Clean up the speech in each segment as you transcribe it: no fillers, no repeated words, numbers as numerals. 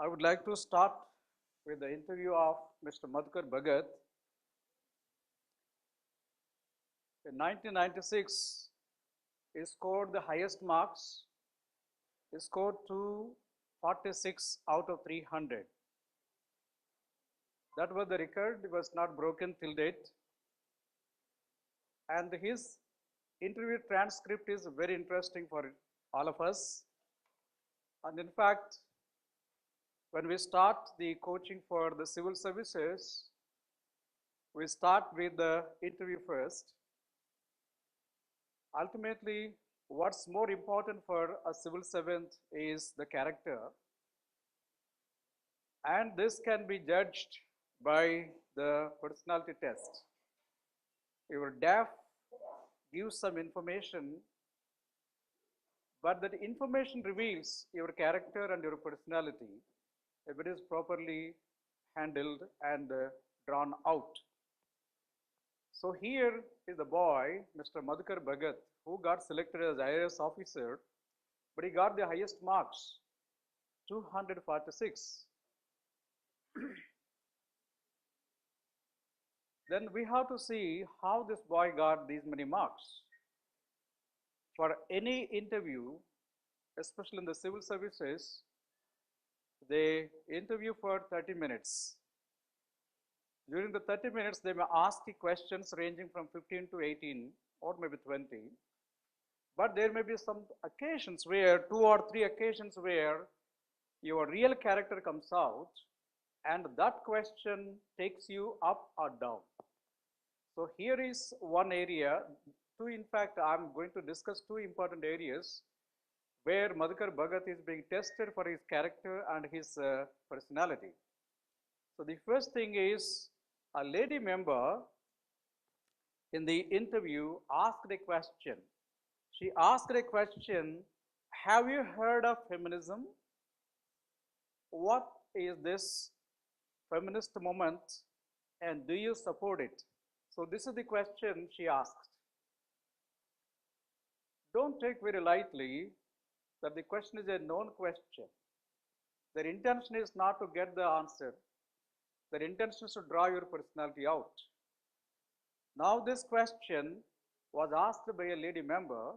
I would like to start with the interview of Mr. Madhukar Bhagat. In 1996, he scored the highest marks. He scored 246 out of 300. That was the record. It was not broken till date. And his interview transcript is very interesting for all of us. And in fact, when we start the coaching for the civil services, we start with the interview first. Ultimately, what's more important for a civil servant is the character. And this can be judged by the personality test. Your DAF gives some information, but that information reveals your character and your personality if it is properly handled and drawn out. So here is the boy, Mr. Madhukar Bhagat, who got selected as IAS officer, but he got the highest marks, 246. Then we have to see how this boy got these many marks. For any interview, especially in the civil services, they interview for 30 minutes. During the 30 minutes, they may ask you questions ranging from 15 to 18 or maybe 20. But there may be some occasions where, 2 or 3 occasions where your real character comes out and that question takes you up or down. So here is one area, in fact, I'm going to discuss 2 important areas where Madhukar Bhagat is being tested for his character and his personality. So the first thing is, a lady member in the interview asked a question. She asked a question, have you heard of feminism? What is this feminist movement and do you support it? So this is the question she asked. Don't take very lightly that the question is a known question. Their intention is not to get the answer. Their intention is to draw your personality out. Now this question was asked by a lady member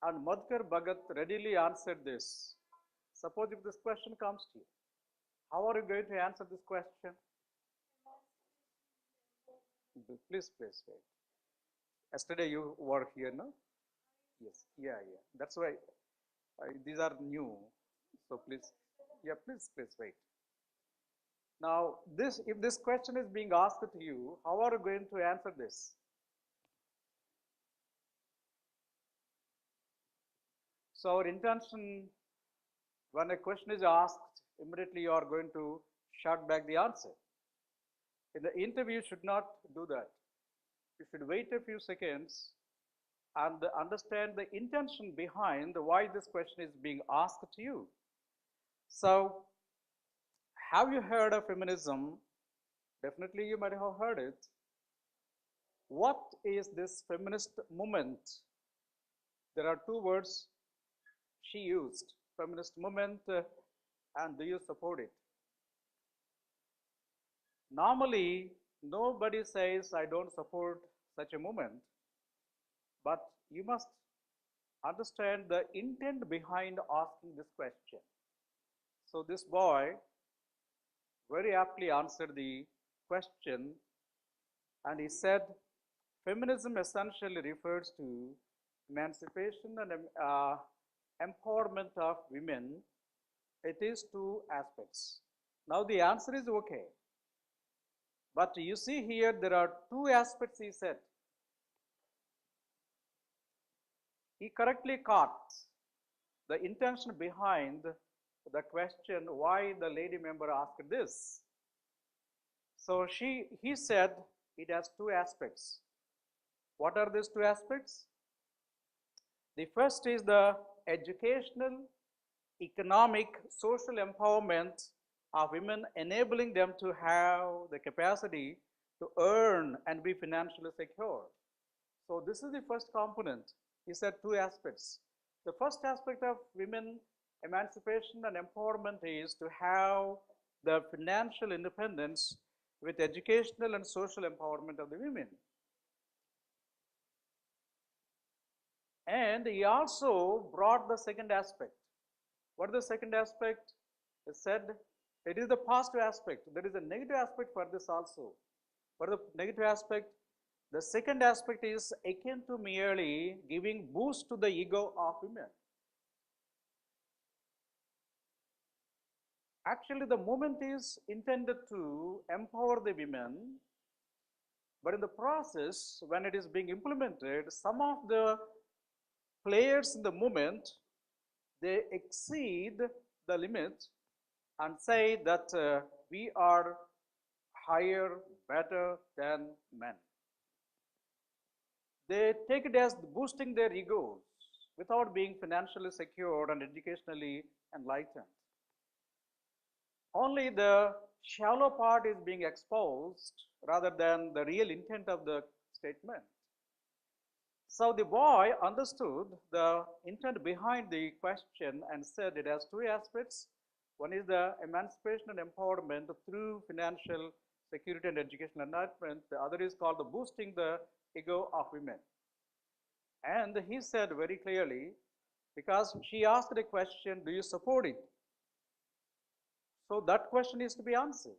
and Madhukar Bhagat readily answered this. Suppose if this question comes to you, how are you going to answer this question? Please wait. Yesterday you were here, no? Yes, yeah. That's why these are new. So please, please wait. Now, if this question is being asked to you, how are you going to answer this? So our intention, when a question is asked, immediately you are going to shout back the answer. In the interview, you should not do that. You should wait a few seconds and understand the intention behind why this question is being asked to you. So, have you heard of feminism? Definitely you might have heard it. What is this feminist movement? There are 2 words she used, feminist movement and do you support it? Normally, nobody says I don't support such a movement, but you must understand the intent behind asking this question. So this boy very aptly answered the question and he said, feminism essentially refers to emancipation and empowerment of women. It is 2 aspects. Now the answer is okay. But you see here there are 2 aspects he said. He correctly caught the intention behind the question why the lady member asked this. So he said it has 2 aspects. What are these 2 aspects? The first is the educational, economic, social empowerment of women, enabling them to have the capacity to earn and be financially secure. So this is the first component. He said 2 aspects. The first aspect of women emancipation and empowerment is to have the financial independence with educational and social empowerment of the women. And he also brought the second aspect. What is the second aspect? He said it is the positive aspect. There is a negative aspect for this also. What is the negative aspect? The second aspect is akin to merely giving boost to the ego of women. Actually, the movement is intended to empower the women, but in the process, when it is being implemented, some of the players in the movement, they exceed the limit and say that we are higher, better than men. They take it as boosting their egos without being financially secure and educationally enlightened. Only the shallow part is being exposed rather than the real intent of the statement. So the boy understood the intent behind the question and said it has two aspects. One is the emancipation and empowerment through financial security and educational enlightenment. The other is called the boosting the ego of women. And he said very clearly, because she asked a question, do you support it? So that question is to be answered.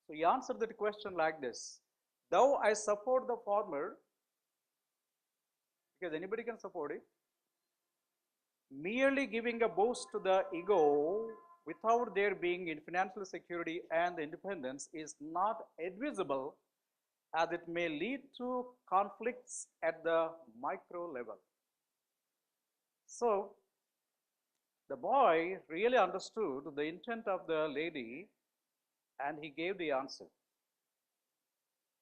So he answered that question like this: though I support the former, because anybody can support it, merely giving a boost to the ego without there being in financial security and independence is not advisable, as it may lead to conflicts at the micro level. So the boy really understood the intent of the lady and he gave the answer.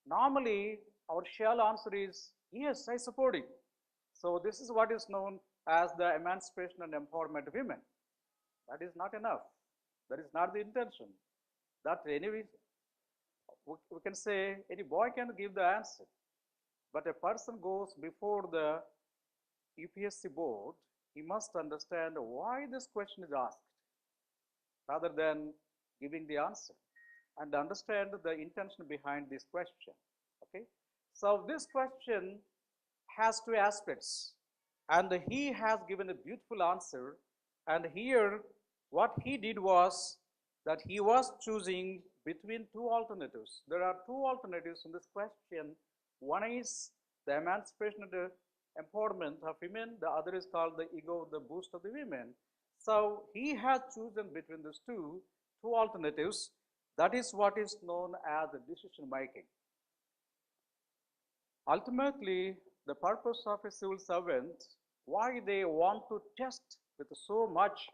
Normally, our shall answer is, yes, I support it. So this is what is known as the emancipation and empowerment of women. That is not enough. That is not the intention. That anyway, we can say any boy can give the answer. But a person goes before the UPSC board, he must understand why this question is asked rather than giving the answer, and understand the intention behind this question. Okay, so this question has two aspects, and he has given a beautiful answer. And here what he did was that he was choosing between two alternatives. There are two alternatives in this question. One is the emancipation and the empowerment of women. The other is called the ego, the boost of the women. So he has chosen between these two alternatives. That is what is known as the decision making. Ultimately, the purpose of a civil servant, why they want to test with so much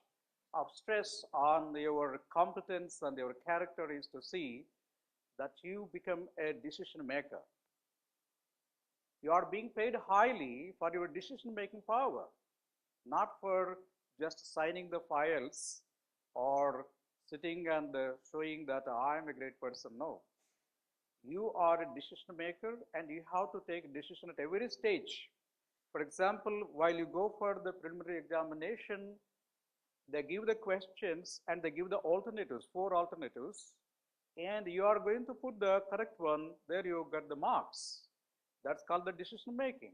of stress on your competence and your character, is to see that you become a decision maker. You are being paid highly for your decision making power, not for just signing the files or sitting and showing that I am a great person. No. You are a decision maker and you have to take a decision at every stage. For example, while you go for the preliminary examination, they give the questions and they give the alternatives, 4 alternatives, and you are going to put the correct one, there you get the marks. That's called the decision making.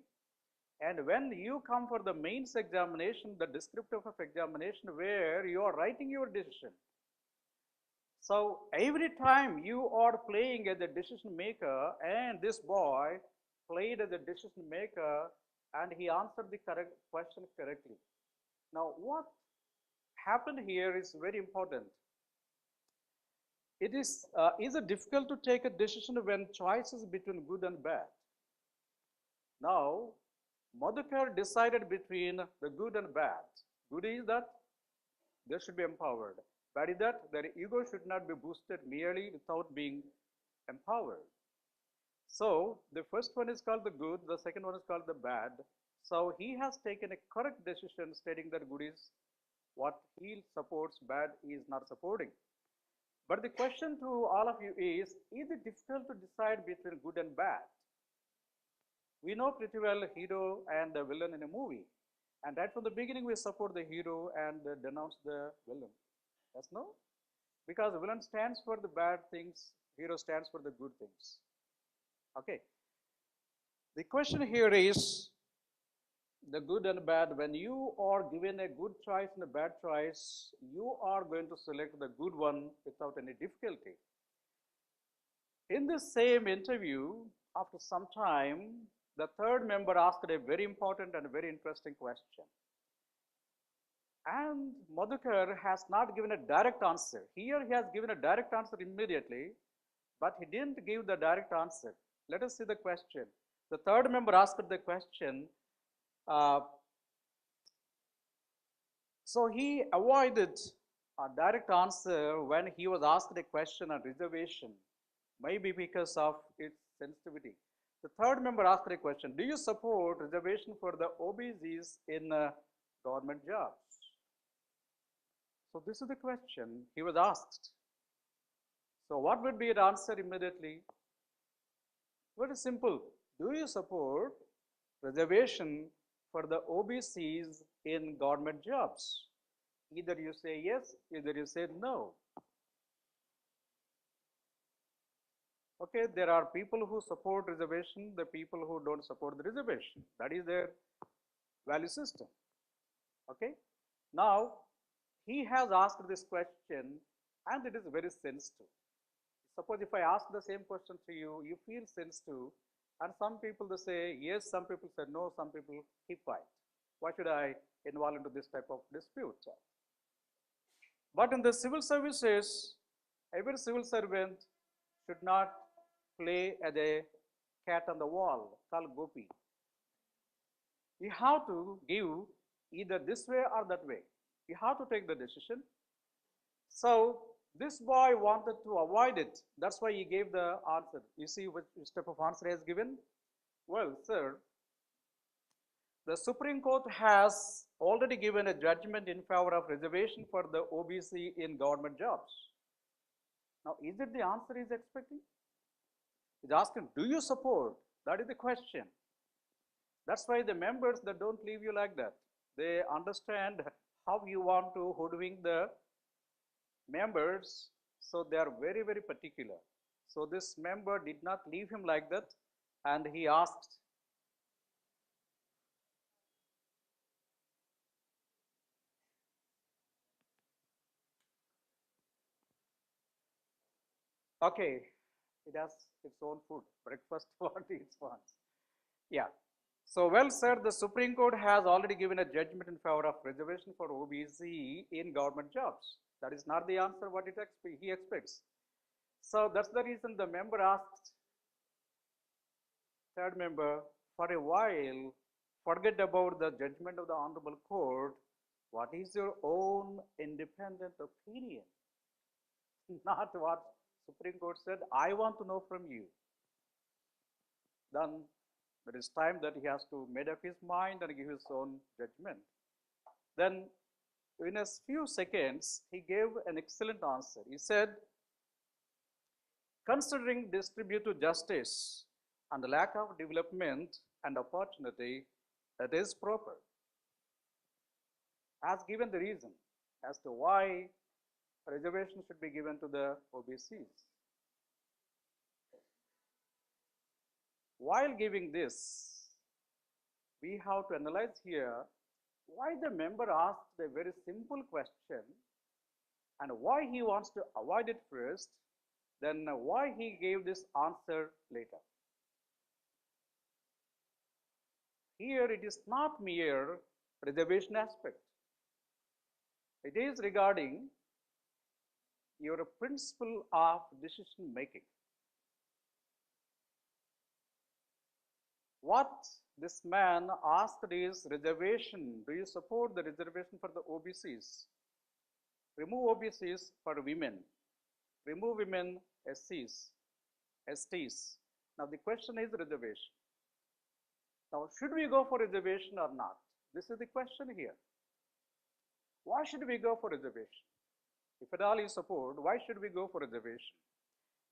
And when you come for the mains examination, the descriptive of examination, where you are writing your decision. So every time you are playing as a decision maker, and this boy played as a decision maker and he answered the correct question correctly. Now what happened here is very important. Is it difficult to take a decision when choices between good and bad? Now, Madhukar decided between the good and bad. Good is that they should be empowered. Bad is that their ego should not be boosted merely without being empowered. So, the first one is called the good, the second one is called the bad. So, he has taken a correct decision stating that good is what he supports, bad is not supporting. But the question to all of you is it difficult to decide between good and bad? We know pretty well hero and the villain in a movie. And right from the beginning, we support the hero and denounce the villain. Yes, no? Because the villain stands for the bad things, hero stands for the good things. Okay. The question here is the good and bad. When you are given a good choice and a bad choice, you are going to select the good one without any difficulty. In this same interview, after some time, the third member asked a very important and very interesting question. And Madhukar has not given a direct answer. Here he has given a direct answer immediately, but he didn't give the direct answer. Let us see the question. The third member asked the question. So he avoided a direct answer when he was asked a question on reservation, maybe because of its sensitivity. The third member asked a question, do you support reservation for the OBCs in government jobs? So this is the question he was asked. So what would be the answer immediately? Very simple. Do you support reservation for the OBCs in government jobs? Either you say yes, either you say no. Okay, there are people who support reservation, the people who don't support the reservation. That is their value system. Okay, now he has asked this question and it is very sensitive. Suppose if I ask the same question to you, you feel sensitive, and some people they say yes, some people say no, some people keep quiet. Why should I involve into this type of dispute? But in the civil services, every civil servant should not play as a cat on the wall, called Gopi. You have to give either this way or that way. You have to take the decision. So this boy wanted to avoid it. That's why he gave the answer. You see which type of answer he has given? Well, sir, the Supreme Court has already given a judgment in favor of reservation for the OBC in government jobs. Now, is it the answer he is expecting? He's asking, do you support? That is the question. That's why the members, they don't leave you like that. They understand how you want to hoodwink the members, so they are very, very particular. So this member did not leave him like that, and he asked, okay, it has its own food, breakfast, what it wants. Yeah. So, well, sir, the Supreme Court has already given a judgment in favor of reservation for OBC in government jobs. That is not the answer what he expects. So that's the reason the member asked, third member, for a while, forget about the judgment of the Honorable Court. What is your own independent opinion? Not what Supreme Court said, I want to know from you. Then there is time that he has to make up his mind and give his own judgment. Then in a few seconds, he gave an excellent answer. He said, considering distributive justice and the lack of development and opportunity, that is proper. Has given the reason as to why reservation should be given to the OBCs. While giving this, we have to analyze here why the member asked a very simple question and why he wants to avoid it first, then why he gave this answer later. Here it is not mere reservation aspect. It is regarding your principle of decision making. What this man asked is reservation. Do you support the reservation for the OBCs? Remove OBCs for women. Remove women SCs, STs. Now the question is reservation. Now should we go for reservation or not? This is the question here. Why should we go for reservation? If at all you support, why should we go for reservation?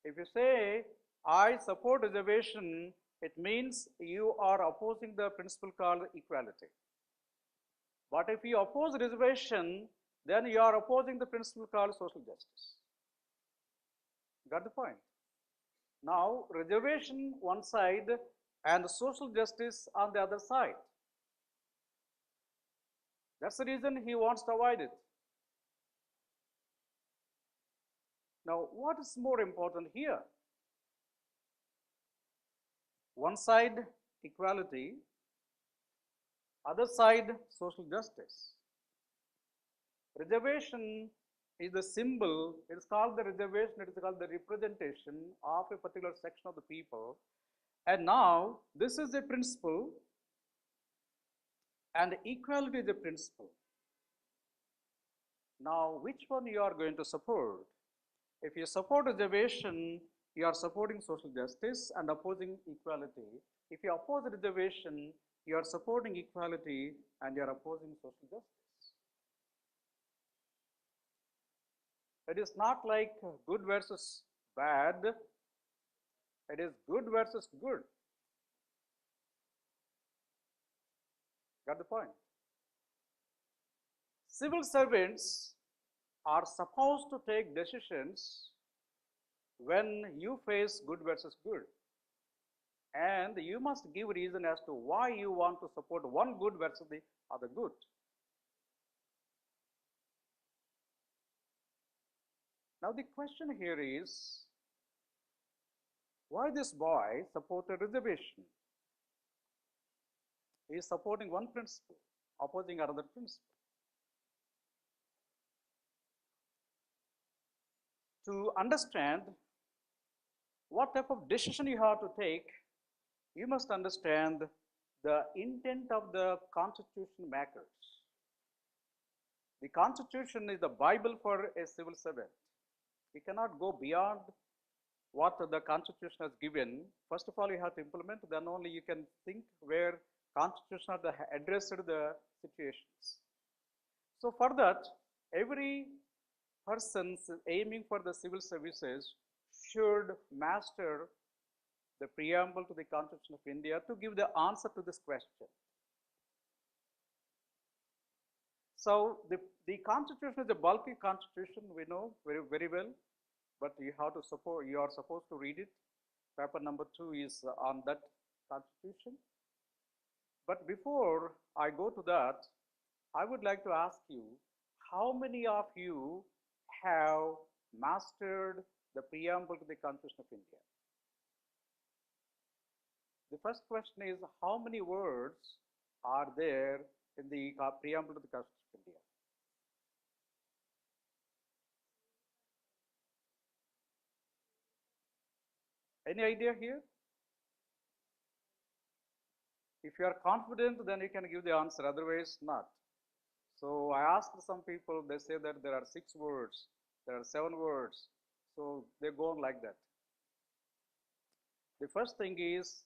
If you say, I support reservation, it means you are opposing the principle called equality. But if you oppose reservation, then you are opposing the principle called social justice. Got the point? Now, reservation one side and social justice on the other side. That's the reason he wants to avoid it. Now, what is more important here? One side, equality, other side, social justice. Reservation is the symbol, it is called the reservation, it is called the representation of a particular section of the people. And now, this is a principle, and equality is a principle. Now, which one you are going to support? If you support reservation, you are supporting social justice and opposing equality. If you oppose reservation, you are supporting equality and you are opposing social justice. It is not like good versus bad. It is good versus good. Got the point? Civil servants are supposed to take decisions when you face good versus good. And you must give reason as to why you want to support one good versus the other good. Now the question here is, why this boy supported reservation? He is supporting one principle, opposing another principle. To understand what type of decision you have to take, you must understand the intent of the constitution makers. The constitution is the Bible for a civil servant. We cannot go beyond what the constitution has given. First of all, you have to implement, then only you can think where constitution has addressed the situations. So for that, every person aiming for the civil services should master the preamble to the Constitution of India to give the answer to this question. So the Constitution is a bulky Constitution, we know very, very well, but you have to support, you are supposed to read it. Paper number 2 is on that Constitution. But before I go to that, I would like to ask you, how many of you have mastered the preamble to the Constitution of India? The first question is, how many words are there in the preamble to the Constitution of India? Any idea here? If you are confident, then you can give the answer, otherwise not. So I asked some people, they say that there are 6 words, there are 7 words, so they go on like that. The first thing is,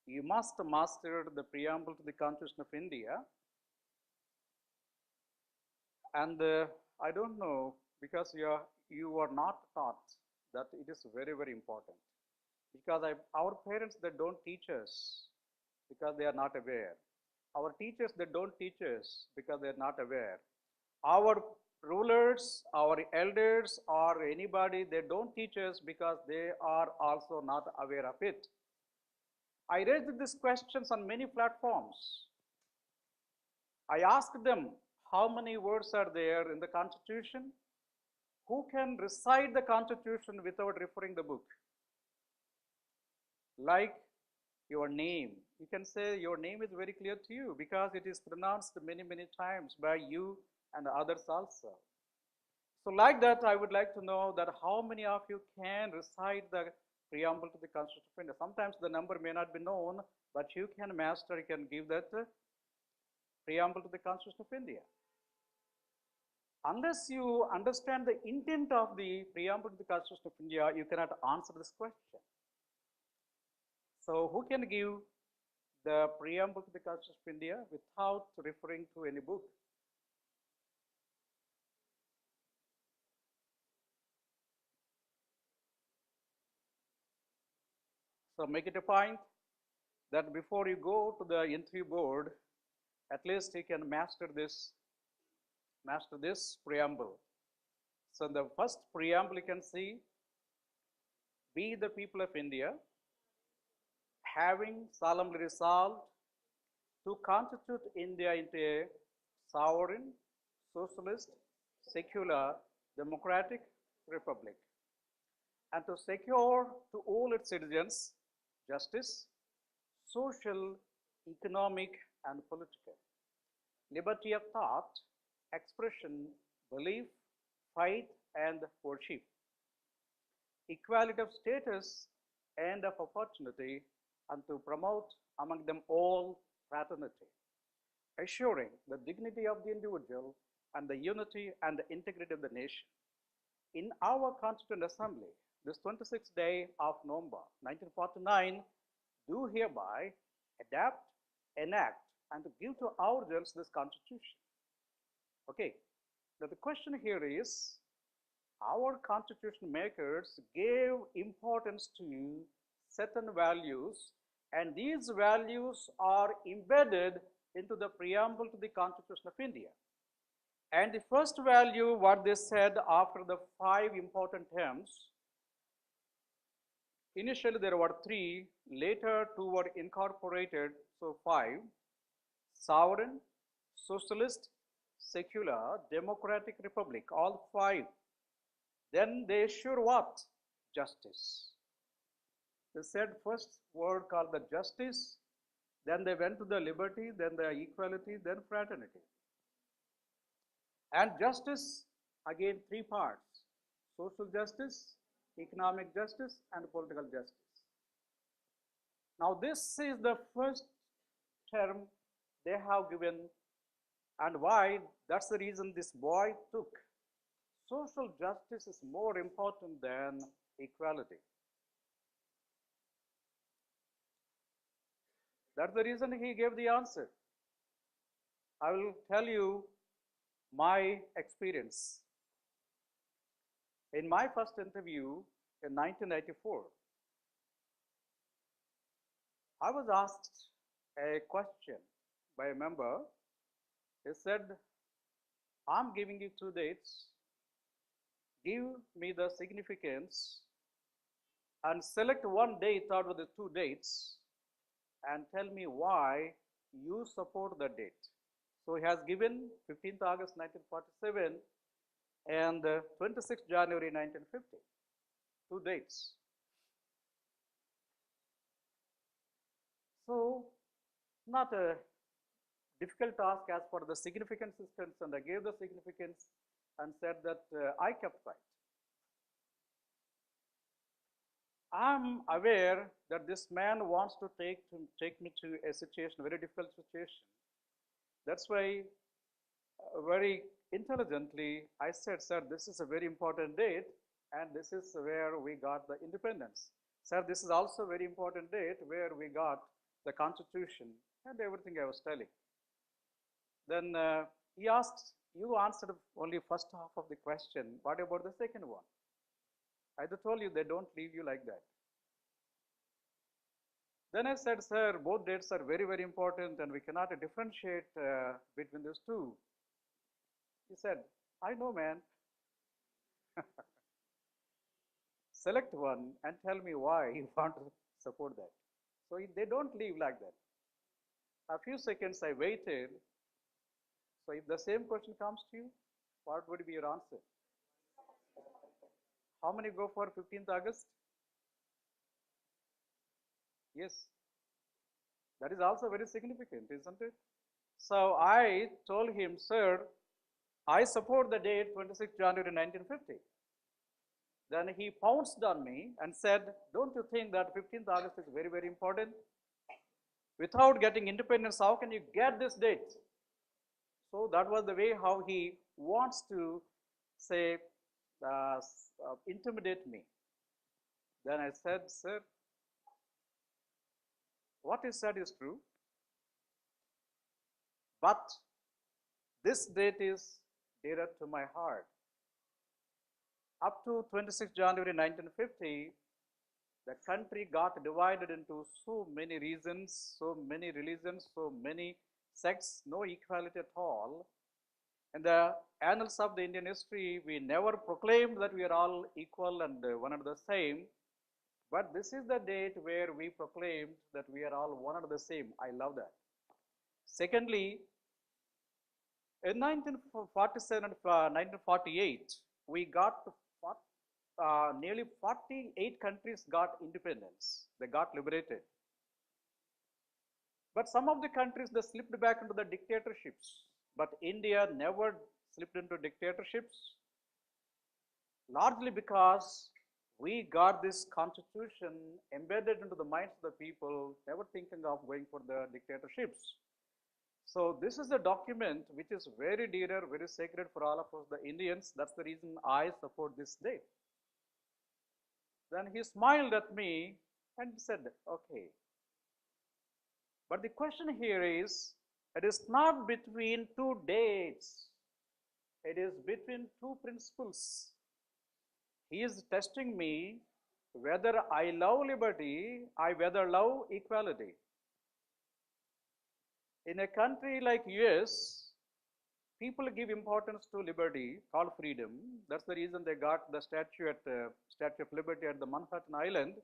you must master the preamble to the Constitution of India. And I don't know, because you are not taught that it is very, very important. Because our parents, they don't teach us because they are not aware. Our teachers, they don't teach us because they are not aware. Our rulers, our elders, or anybody, they don't teach us because they are also not aware of it. I raised these questions on many platforms. I asked them, how many words are there in the Constitution? Who can recite the Constitution without referring the book? Like your name. You can say your name is very clear to you because it is pronounced many, many times by you and others also. So like that, I would like to know that how many of you can recite the preamble to the Constitution of India. Sometimes the number may not be known, but you can master, you can give that preamble to the Constitution of India. Unless you understand the intent of the preamble to the Constitution of India, you cannot answer this question. So who can give the preamble to the Constitution of India without referring to any book? So make it a point that before you go to the interview board, At least he can master this preamble. So in the first preamble you can see, we the people of India, having solemnly resolved to constitute India into a sovereign, socialist, secular, democratic republic, and to secure to all its citizens justice, social, economic, and political, liberty of thought, expression, belief, faith, and worship, equality of status and of opportunity, and to promote among them all fraternity, assuring the dignity of the individual and the unity and the integrity of the nation. In our Constituent Assembly, this 26th day of November 1949, do hereby adapt, enact, and to give to ourselves this Constitution. Okay, now the question here is, our Constitution makers gave importance to certain values, and these values are embedded into the preamble to the Constitution of India. And the first value, what they said after the 5 important terms, initially there were 3, later 2 were incorporated, so 5, sovereign, socialist, secular, democratic republic, all 5. Then they assure what? Justice. They said first word called the justice, then they went to the liberty, then the equality, then fraternity. And justice, again 3 parts, social justice, economic justice, and political justice. Now this is the first term they have given, and why? That's the reason this boy took. Social justice is more important than equality. That's the reason he gave the answer. I will tell you my experience. In my first interview in 1994, I was asked a question by a member. He said, I'm giving you 2 dates. Give me the significance and select one date out of the 2 dates and tell me why you support the date. So he has given 15th August 1947 and 26th January 1950, 2 dates. So not a difficult task as for the significance is concerned. I gave the significance and said that I kept quiet. I'm aware that this man wants to take me to a situation, a very difficult situation. That's why very intelligently I said, sir, this is a very important date and this is where we got the independence. Sir, this is also a very important date where we got the Constitution and everything I was telling. Then he asked, you answered only first half of the question. What about the second one? I told you they don't leave you like that. Then I said, sir, both dates are very, very important and we cannot differentiate between these 2. He said, I know, man. Select one and tell me why you want to support that. So they don't leave like that. A few seconds I waited. So if the same question comes to you, what would be your answer? How many go for 15th August? Yes. That is also very significant, isn't it? So I told him, sir, I support the date 26 January 1950. Then he pounced on me and said, don't you think that 15th August is very, very important? Without getting independence, how can you get this date? So that was the way how he wants to say, intimidate me. Then I said, sir, what is said is true, but this date is dear to my heart. Up to 26 January 1950, the country got divided into so many regions, so many religions, so many sects, no equality at all. In the annals of the Indian history, we never proclaimed that we are all equal and one and the same. But this is the date where we proclaimed that we are all one and the same. I love that. Secondly, in 1947 and 1948, we got nearly 48 countries got independence. They got liberated. But some of the countries, they slipped back into the dictatorships. But India never slipped into dictatorships, largely because we got this constitution embedded into the minds of the people, never thinking of going for the dictatorships. So this is a document which is very dear, very sacred for all of us, the Indians. That's the reason I support this day. Then he smiled at me and said, okay. But the question here is, it is not between two dates. It is between two principles. He is testing me whether I love liberty, whether love equality. In a country like US, people give importance to liberty, called freedom. That's the reason they got the Statue of Liberty at the Manhattan Island.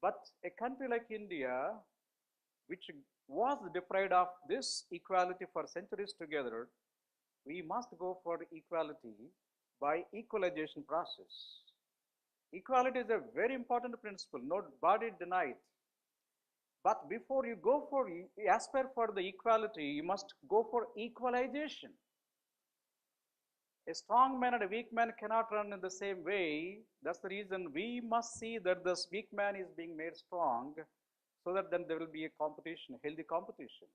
But a country like India, which was deprived of this equality for centuries together, we must go for equality by equalization process. Equality is a very important principle, nobody denied. But before you go for aspire for the equality, you must go for equalization. A strong man and a weak man cannot run in the same way. That's the reason we must see that this weak man is being made strong, so that then there will be a competition, a healthy competition.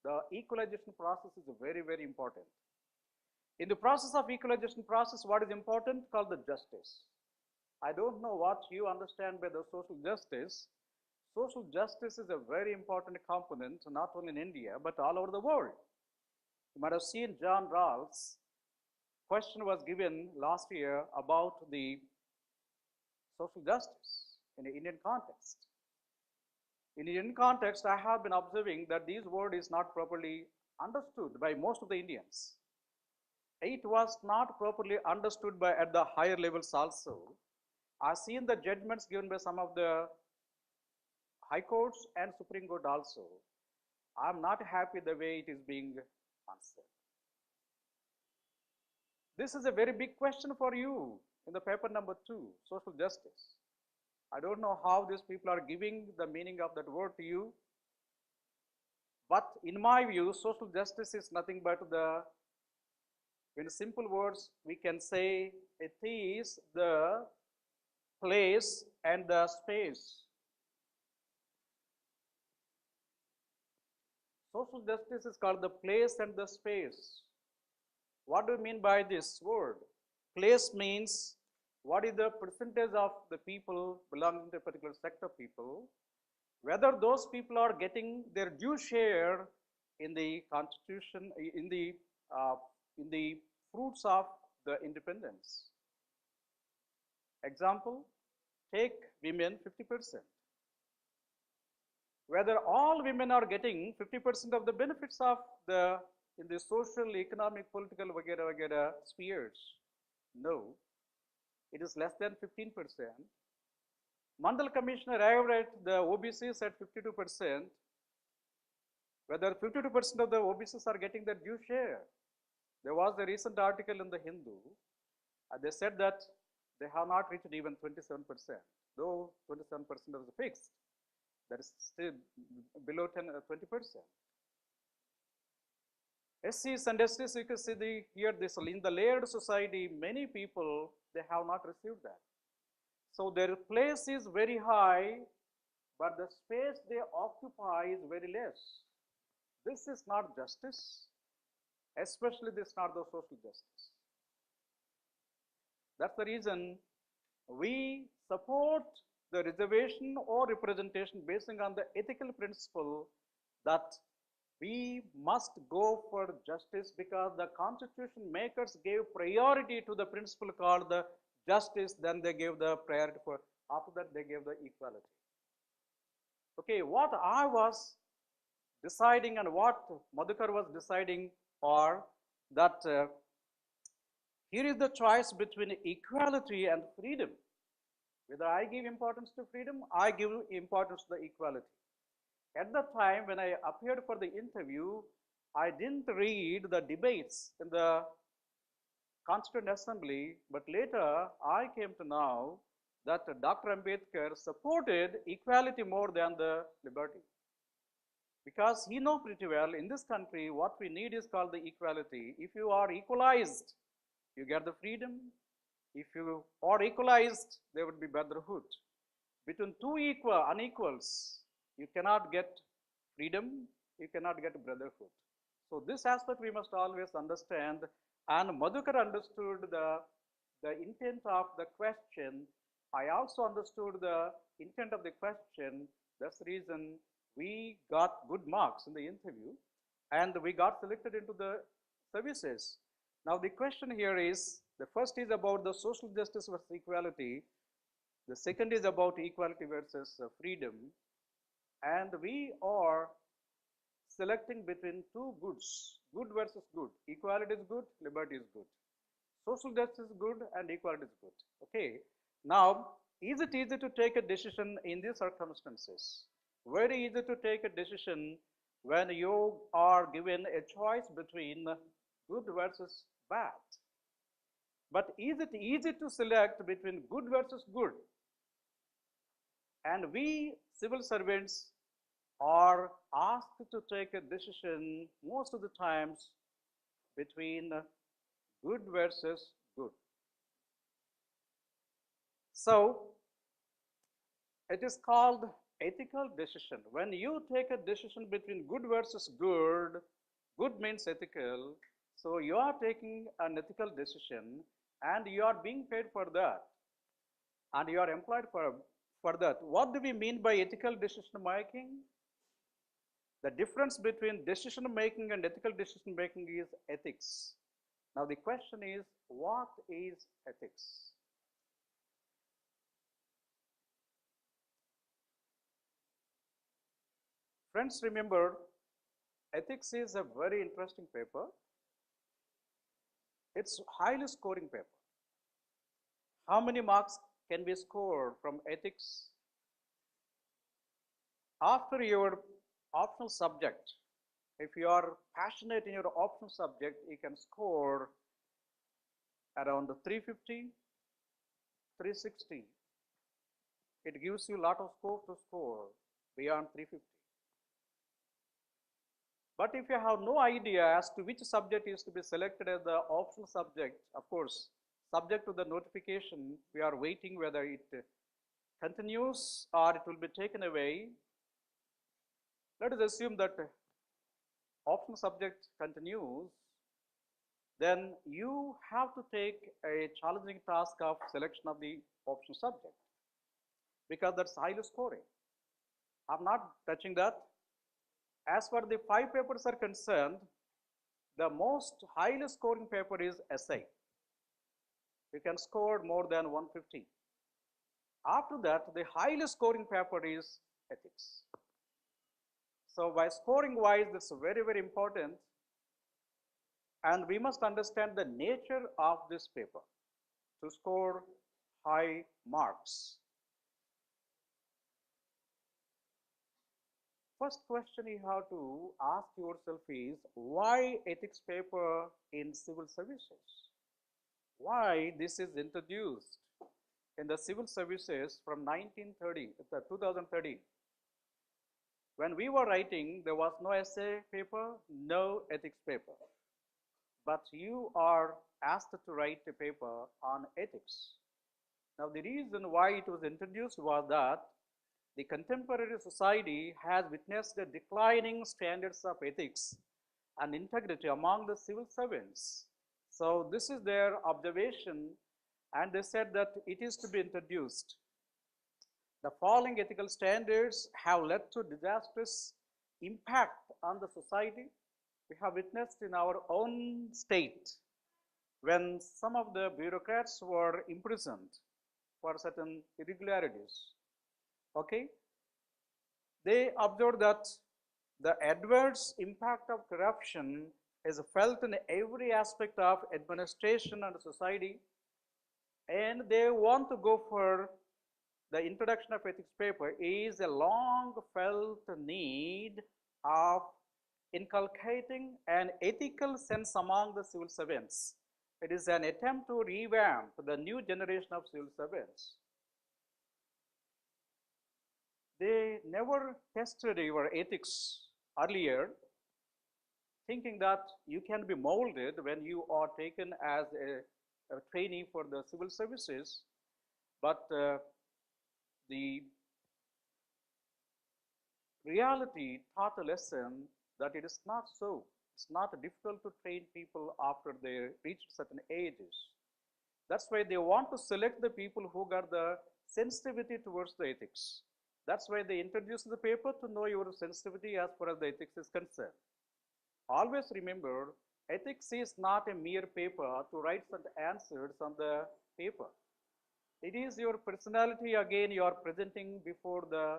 The equalization process is very, very important. In the process of equalization process, what is important? Called the justice. I don't know what you understand by the social justice. Social justice is a very important component, not only in India, but all over the world. You might have seen John Rawls' question was given last year about the social justice in the Indian context. In the Indian context, I have been observing that this word is not properly understood by most of the Indians. It was not properly understood by at the higher levels also. I've seen the judgments given by some of the high courts and Supreme Court also. I'm not happy the way it is being answered. This is a very big question for you in the paper number 2, social justice. I don't know how these people are giving the meaning of that word to you. But in my view, social justice is nothing but in simple words, we can say it is the place and the space. Social justice is called the place and the space. What do you mean by this word? Place means what is the percentage of the people belonging to a particular sect of people, whether those people are getting their due share in the constitution, in the fruits of the independence. Example, take women 50%. Whether all women are getting 50% of the benefits of in the social, economic, political, vagera spheres. No, it is less than 15%. Mandal Commissioner arrived at the OBCs at 52%. Whether 52% of the OBCs are getting their due share. There was a recent article in the Hindu. They said that they have not reached even 27%, though 27% is fixed. That is still below 20%. SCs and STs, you can see here in the layered society, many people, they have not received that. So their place is very high, but the space they occupy is very less. This is not justice, especially this is not the social justice. That's the reason we support the reservation or representation based on the ethical principle that we must go for justice, because the constitution makers gave priority to the principle called the justice, then they gave the priority for, after that they gave the equality. Okay, what I was deciding, and what Madhukar was deciding are that here is the choice between equality and freedom. Whether I give importance to freedom, I give importance to the equality. At the time when I appeared for the interview, I didn't read the debates in the Constituent Assembly, but later I came to know that Dr. Ambedkar supported equality more than the liberty. Because he knows pretty well in this country what we need is called the equality. If you are equalized, you get the freedom. If you are equalized, there would be brotherhood. Between two unequals, you cannot get freedom, you cannot get brotherhood. So this aspect we must always understand, and Madhukar understood the intent of the question. I also understood the intent of the question. That's the reason we got good marks in the interview and we got selected into the services. Now the question here is, the first is about the social justice versus equality. The second is about equality versus freedom. And we are selecting between two goods, good versus good. Equality is good, liberty is good. Social justice is good and equality is good. Okay. Now, is it easy to take a decision in these circumstances? Very easy to take a decision when you are given a choice between good versus bad. But is it easy to select between good versus good? And we civil servants are asked to take a decision most of the times between good versus good. So it is called ethical decision. When you take a decision between good versus good, good means ethical, so you are taking an ethical decision and you are being paid for that and you are employed for that. What do we mean by ethical decision making? The difference between decision making and ethical decision making is ethics. Now the question is, what is ethics? Friends, remember, ethics is a very interesting paper. It's highly scoring paper. How many marks can be scored from ethics? After your optional subject, if you are passionate in your optional subject, you can score around 350, 360. It gives you a lot of scope to score beyond 350. But if you have no idea as to which subject is to be selected as the optional subject, of course, subject to the notification, we are waiting whether it continues or it will be taken away. Let us assume that optional subject continues, then you have to take a challenging task of selection of the optional subject because that's highly scoring. I'm not touching that. As far as the 5 papers are concerned, the most highly scoring paper is essay. You can score more than 150. After that, the highly scoring paper is ethics. So by scoring wise, that's very, very important. And we must understand the nature of this paper to score high marks. First question you have to ask yourself is, why ethics paper in civil services? Why this is introduced in the civil services from 2013. When we were writing, there was no essay paper, no ethics paper. But you are asked to write a paper on ethics. Now the reason why it was introduced was that the contemporary society has witnessed the declining standards of ethics and integrity among the civil servants. So this is their observation, and they said that it is to be introduced. The falling ethical standards have led to disastrous impact on the society. We have witnessed in our own state when some of the bureaucrats were imprisoned for certain irregularities. Okay, they observed that The adverse impact of corruption is felt in every aspect of administration and society, and they want to go for the introduction of ethics paper is a long felt need of inculcating an ethical sense among the civil servants. It is an attempt to revamp the new generation of civil servants. They never tested your ethics earlier, thinking that you can be molded when you are taken as a trainee for the civil services, but the reality taught a lesson that it is not so. It's not difficult to train people after they reach certain ages. That's why they want to select the people who got the sensitivity towards the ethics. That's why they introduce the paper to know your sensitivity as far as the ethics is concerned. Always remember, ethics is not a mere paper to write some answers on the paper. It is your personality again you are presenting before the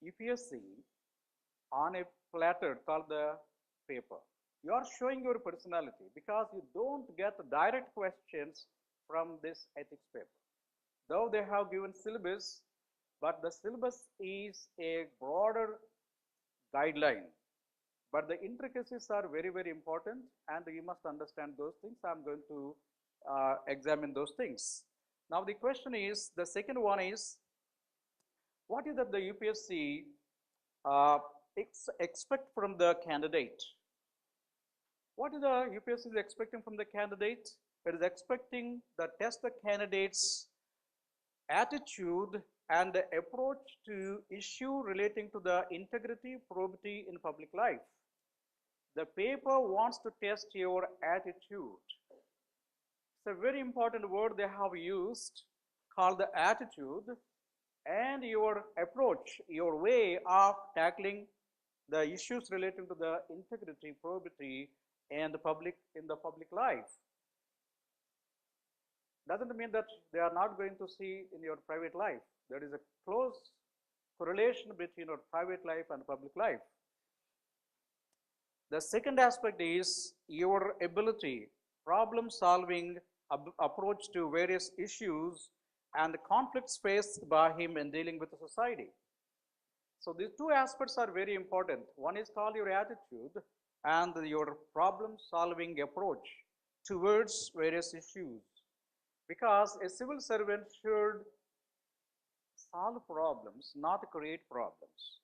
UPSC on a platter called the paper. You are showing your personality because you don't get direct questions from this ethics paper. Though they have given syllabus, but the syllabus is a broader guideline. But the intricacies are very, very important, and you must understand those things. I'm going to examine those things. Now the question is, the second one is, what is that the UPSC expect from the candidate? What is the UPSC is expecting from the candidate? It is expecting the test the candidate's attitude and approach to issue relating to the integrity, probity in public life. The paper wants to test your attitude. It's a very important word they have used called the attitude, and your approach, your way of tackling the issues relating to the integrity, probity, and in the public life. Doesn't mean that they are not going to see in your private life. There is a close correlation between your private life and public life. The second aspect is your ability, problem-solving approach to various issues and conflicts faced by him in dealing with the society. So these two aspects are very important. One is called your attitude and your problem-solving approach towards various issues. Because a civil servant should solve problems, not create problems.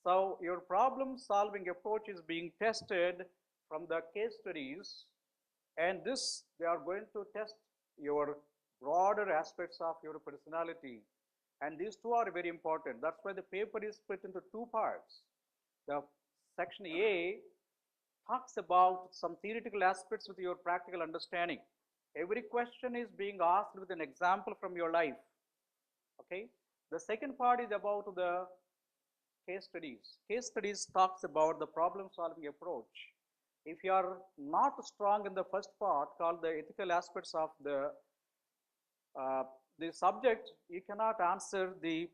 So your problem-solving approach is being tested from the case studies, and this they are going to test your broader aspects of your personality, and these two are very important. That's why the paper is split into two parts. The section A talks about some theoretical aspects with your practical understanding. Every question is being asked with an example from your life. Okay. The second part is about the case studies. Case studies talks about the problem-solving approach. If you are not strong in the first part called the ethical aspects of the subject, you cannot answer the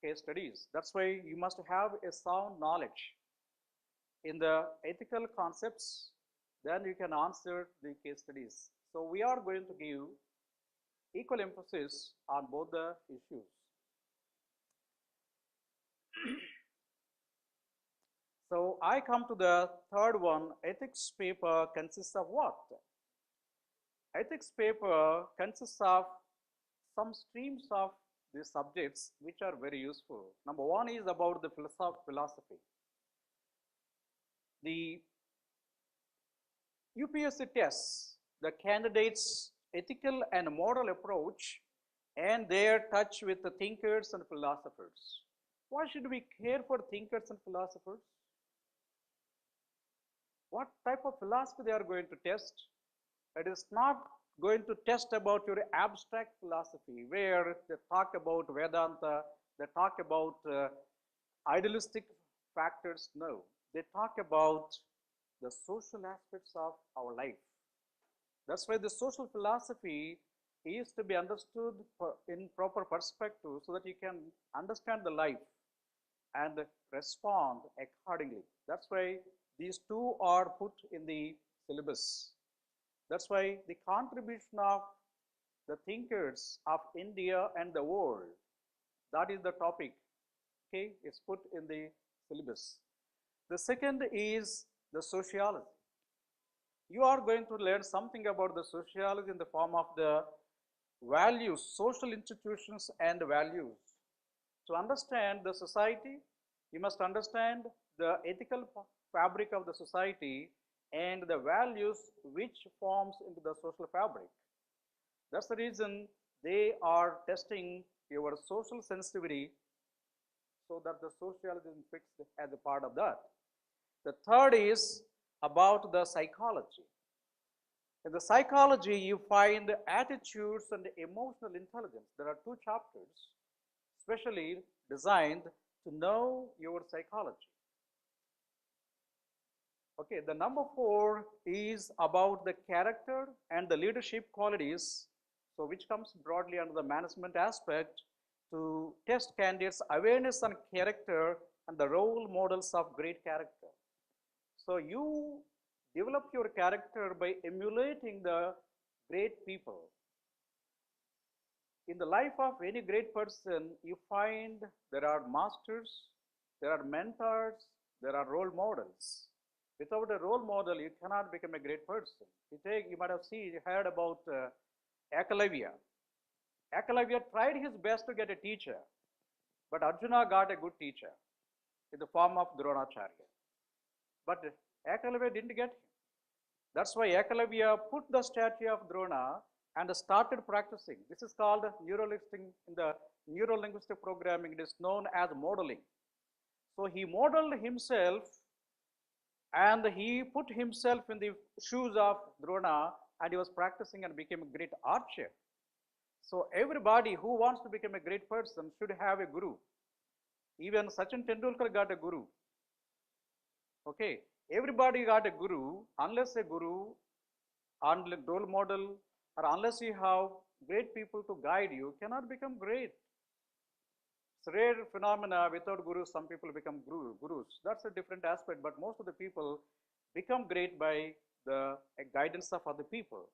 case studies. That's why you must have a sound knowledge in the ethical concepts, then you can answer the case studies. So we are going to give equal emphasis on both the issues. So I come to the third one. Ethics paper consists of what? Ethics paper consists of some streams of these subjects which are very useful. Number one is about the philosophy. The UPSC tests the candidates' ethical and moral approach and their touch with the thinkers and philosophers. Why should we care for thinkers and philosophers? What type of philosophy they are going to test? It is not going to test about your abstract philosophy where they talk about Vedanta, they talk about idealistic factors. No, they talk about the social aspects of our life. That's why the social philosophy is to be understood in proper perspective so that you can understand the life. and respond accordingly. That's why these two are put in the syllabus. That's why the contribution of the thinkers of India and the world, that is the topic, okay, it's put in the syllabus. The second is the sociology. You are going to learn something about the sociology in the form of the values, social institutions and values. To understand the society, you must understand the ethical fabric of the society and the values which forms into the social fabric. That's the reason they are testing your social sensitivity so that the sociology is fixed as a part of that. The third is about the psychology. In the psychology, you find attitudes and emotional intelligence. There are two chapters specially designed to know your psychology. Okay, the number 4 is about the character and the leadership qualities, so which comes broadly under the management aspect to test candidates' awareness on character and the role models of great character. So you develop your character by emulating the great people. In the life of any great person, you find there are masters, there are mentors, there are role models. Without a role model, you cannot become a great person. You might have heard about Ekalavya. Ekalavya tried his best to get a teacher, but Arjuna got a good teacher in the form of Dronacharya. But Ekalavya didn't get him. That's why Ekalavya put the statue of Drona and started practicing. This is called in the neuro-linguistic programming, it is known as modeling. So he modeled himself and he put himself in the shoes of Drona and he was practicing and became a great archer. So everybody who wants to become a great person should have a guru. Even Sachin Tendulkar got a guru. Okay, everybody got a guru. Unless a guru and role model, or unless you have great people to guide you, cannot become great. It's a rare phenomena. Without gurus, some people become gurus. That's a different aspect, but most of the people become great by the guidance of other people.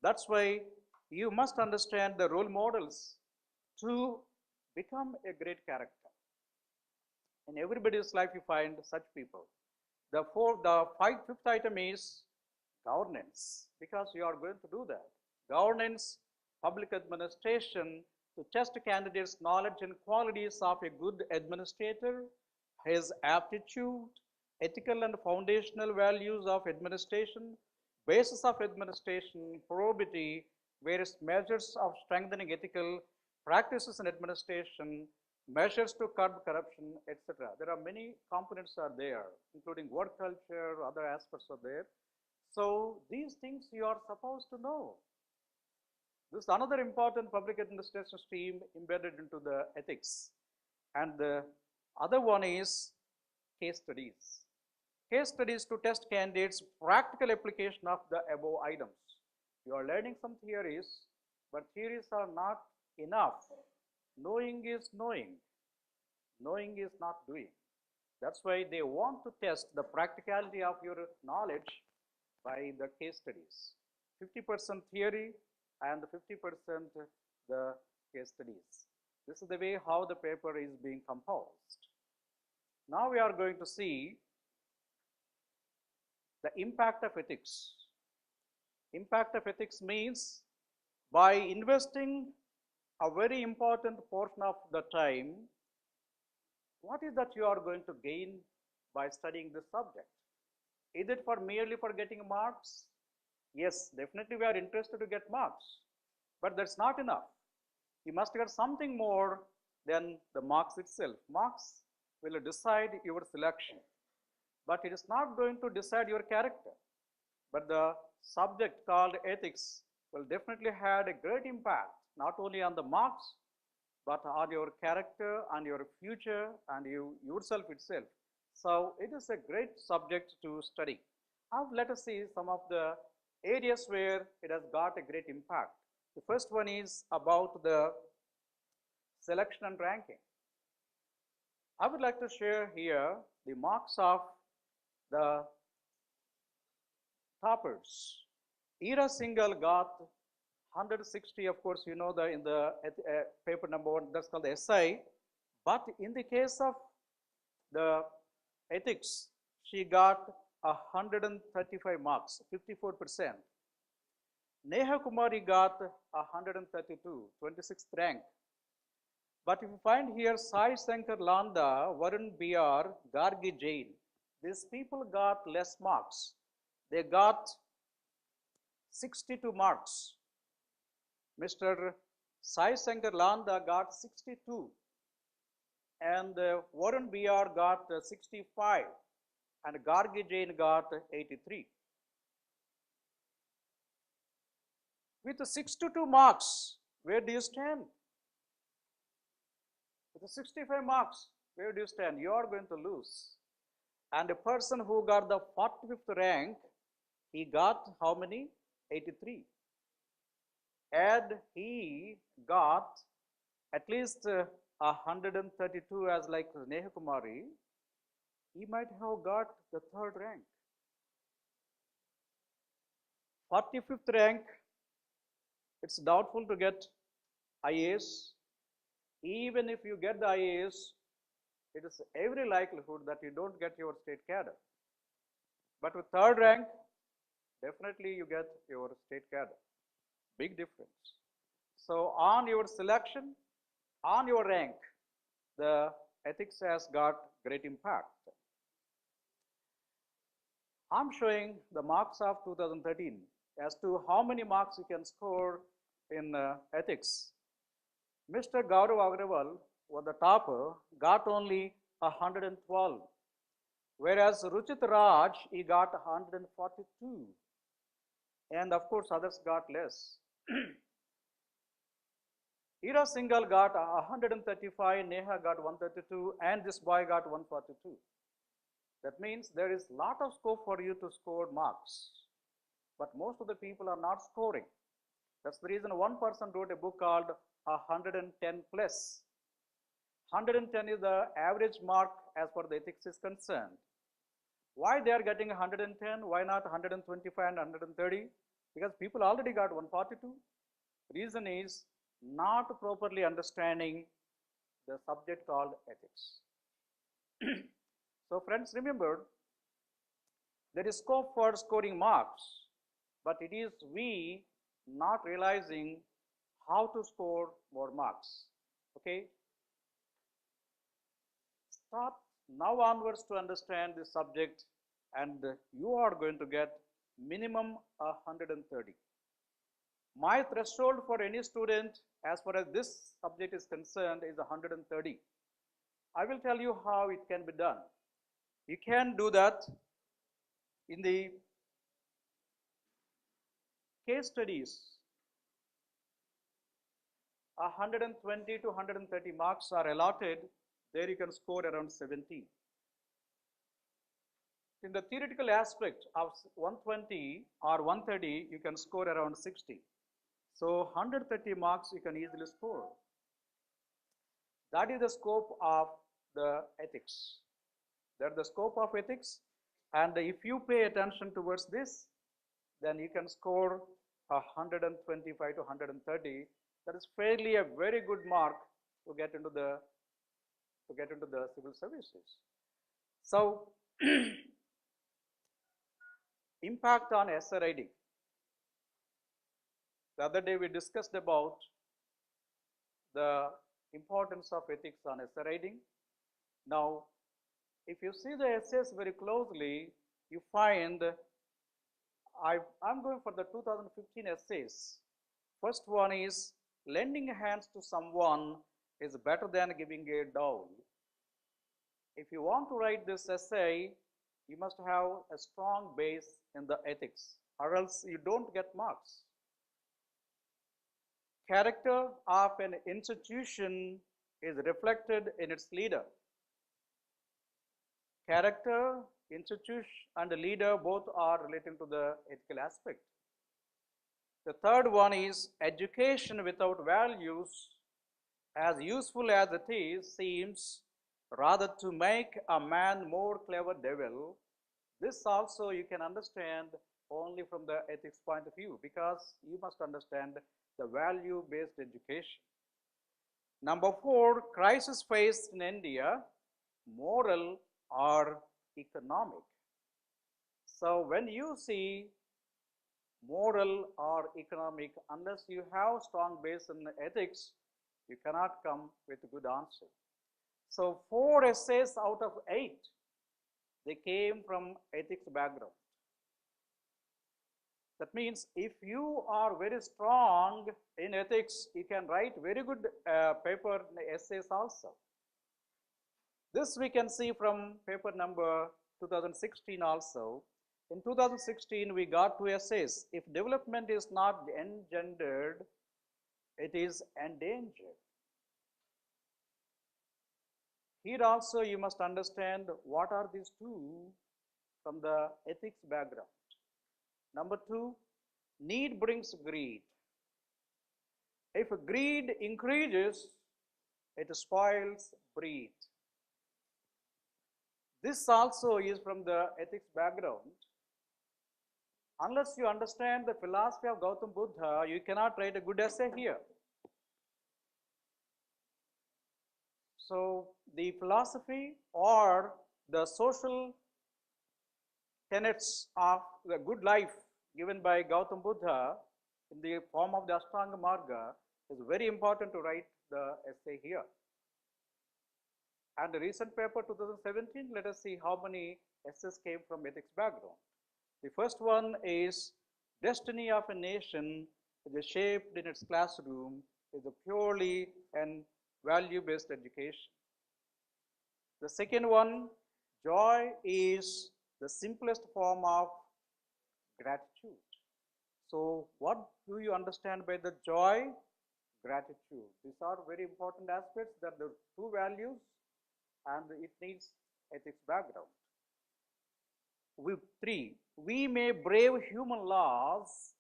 That's why you must understand the role models to become a great character. In everybody's life, you find such people. The fifth item is governance, because you are going to do that. Governance, public administration, to test a candidate's knowledge and qualities of a good administrator, his aptitude, ethical and foundational values of administration, basis of administration, probity, various measures of strengthening ethical practices in administration, measures to curb corruption, etc. There are many components are there, including work culture, other aspects are there. So these things you are supposed to know. This is another important public administration stream embedded into the ethics. And the other one is case studies. Case studies to test candidates' practical application of the above items. You are learning some theories, but theories are not enough. Knowing is knowing. Knowing is not doing. That's why they want to test the practicality of your knowledge by the case studies. 50% theory and 50% the case studies. This is the way how the paper is being composed. Now we are going to see the impact of ethics. Impact of ethics means by investing a very important portion of the time, what is that you are going to gain by studying this subject? Is it merely for getting marks? Yes, definitely we are interested to get marks, but that's not enough. You must get something more than the marks itself. Marks will decide your selection, but it is not going to decide your character. But the subject called ethics will definitely have a great impact, not only on the marks, but on your character and your future and you yourself itself. So it is a great subject to study. Now let us see some of the areas where it has got a great impact. The first one is about the selection and ranking. I would like to share here the marks of the toppers. Ira Singhal got 160, of course, you know, in the paper number 1, that's called the essay. But in the case of the ethics, she got 135 marks, 54%. Neha Kumari got 132, 26th rank. But if you find here Sai Shankar Landa, Varun BR, Gargi Jain, these people got less marks. They got 62 marks. Mr. Sai Shankar Landa got 62, and Warren BR got 65, and Gargi Jain got 83. With the 62 marks, where do you stand? With the 65 marks, where do you stand? You are going to lose. And a person who got the 45th rank, he got how many? 83. And he got at least 132 as like Neha Kumari, he might have got the 3rd rank. 45th rank, it's doubtful to get IAS. Even if you get the IAS, it is every likelihood that you don't get your state cadre. But with 3rd rank, definitely you get your state cadre. Big difference. So on your selection, on your rank, the ethics has got great impact. I'm showing the marks of 2013 as to how many marks you can score in ethics. Mr. Gaurav Agrawal was the topper, got only 112, whereas Ruchit Raj, he got 142, and of course others got less. Ira Singhal got 135, Neha got 132, and this boy got 142. That means there is a lot of scope for you to score marks, but most of the people are not scoring. That's the reason one person wrote a book called 110 plus. 110 is the average mark as far as the ethics is concerned. Why they are getting 110? Why not 125 and 130? Because people already got 142. Reason is not properly understanding the subject called ethics. So friends, remember, there is scope for scoring marks, but it is we not realizing how to score more marks. Okay? Start now onwards to understand this subject, and you are going to get minimum 130. My threshold for any student as far as this subject is concerned is 130. I will tell you how it can be done. You can do that in the case studies. 120 to 130 marks are allotted. There you can score around 70. In the theoretical aspect of 120 or 130, you can score around 60. So 130 marks you can easily score. That is the scope of the ethics. That's the scope of ethics, and if you pay attention towards this, then you can score 125 to 130. That is fairly a very good mark to get into the civil services. So impact on essay writing. The other day we discussed about the importance of ethics on essay writing. Now, if you see the essays very closely, you find I'm going for the 2015 essays. First one is lending hands to someone is better than giving a doll. If you want to write this essay, you must have a strong base in the ethics, or else you don't get marks. Character of an institution is reflected in its leader. Character, institution, and the leader both are related to the ethical aspect. The third one is education without values, as useful as it is, seems rather to make a man more clever devil. This also you can understand only from the ethics point of view, because you must understand the value-based education. Number 4, crisis faced in India, moral or economic. So when you see moral or economic, unless you have strong base in ethics, you cannot come with a good answer. So 4 essays out of 8, they came from ethics background. That means if you are very strong in ethics, you can write very good paper essays also. This we can see from paper number 2016 also. In 2016, we got 2 essays. If development is not engendered, it is endangered. Here also you must understand what are these 2 from the ethics background. Number 2, need brings greed. If greed increases, it spoils breed. This also is from the ethics background. Unless you understand the philosophy of Gautam Buddha, you cannot write a good essay here. So the philosophy or the social tenets of the good life given by Gautam Buddha in the form of the Ashtanga Marga is very important to write the essay here. And the recent paper 2017, let us see how many essays came from ethics background. The first one is Destiny of a Nation is shaped in its classroom is a purely and value-based education. The second one, joy is the simplest form of gratitude. So what do you understand by the joy? Gratitude. These are very important aspects, that the 2 values, and it needs ethics background. 3, we may brave human laws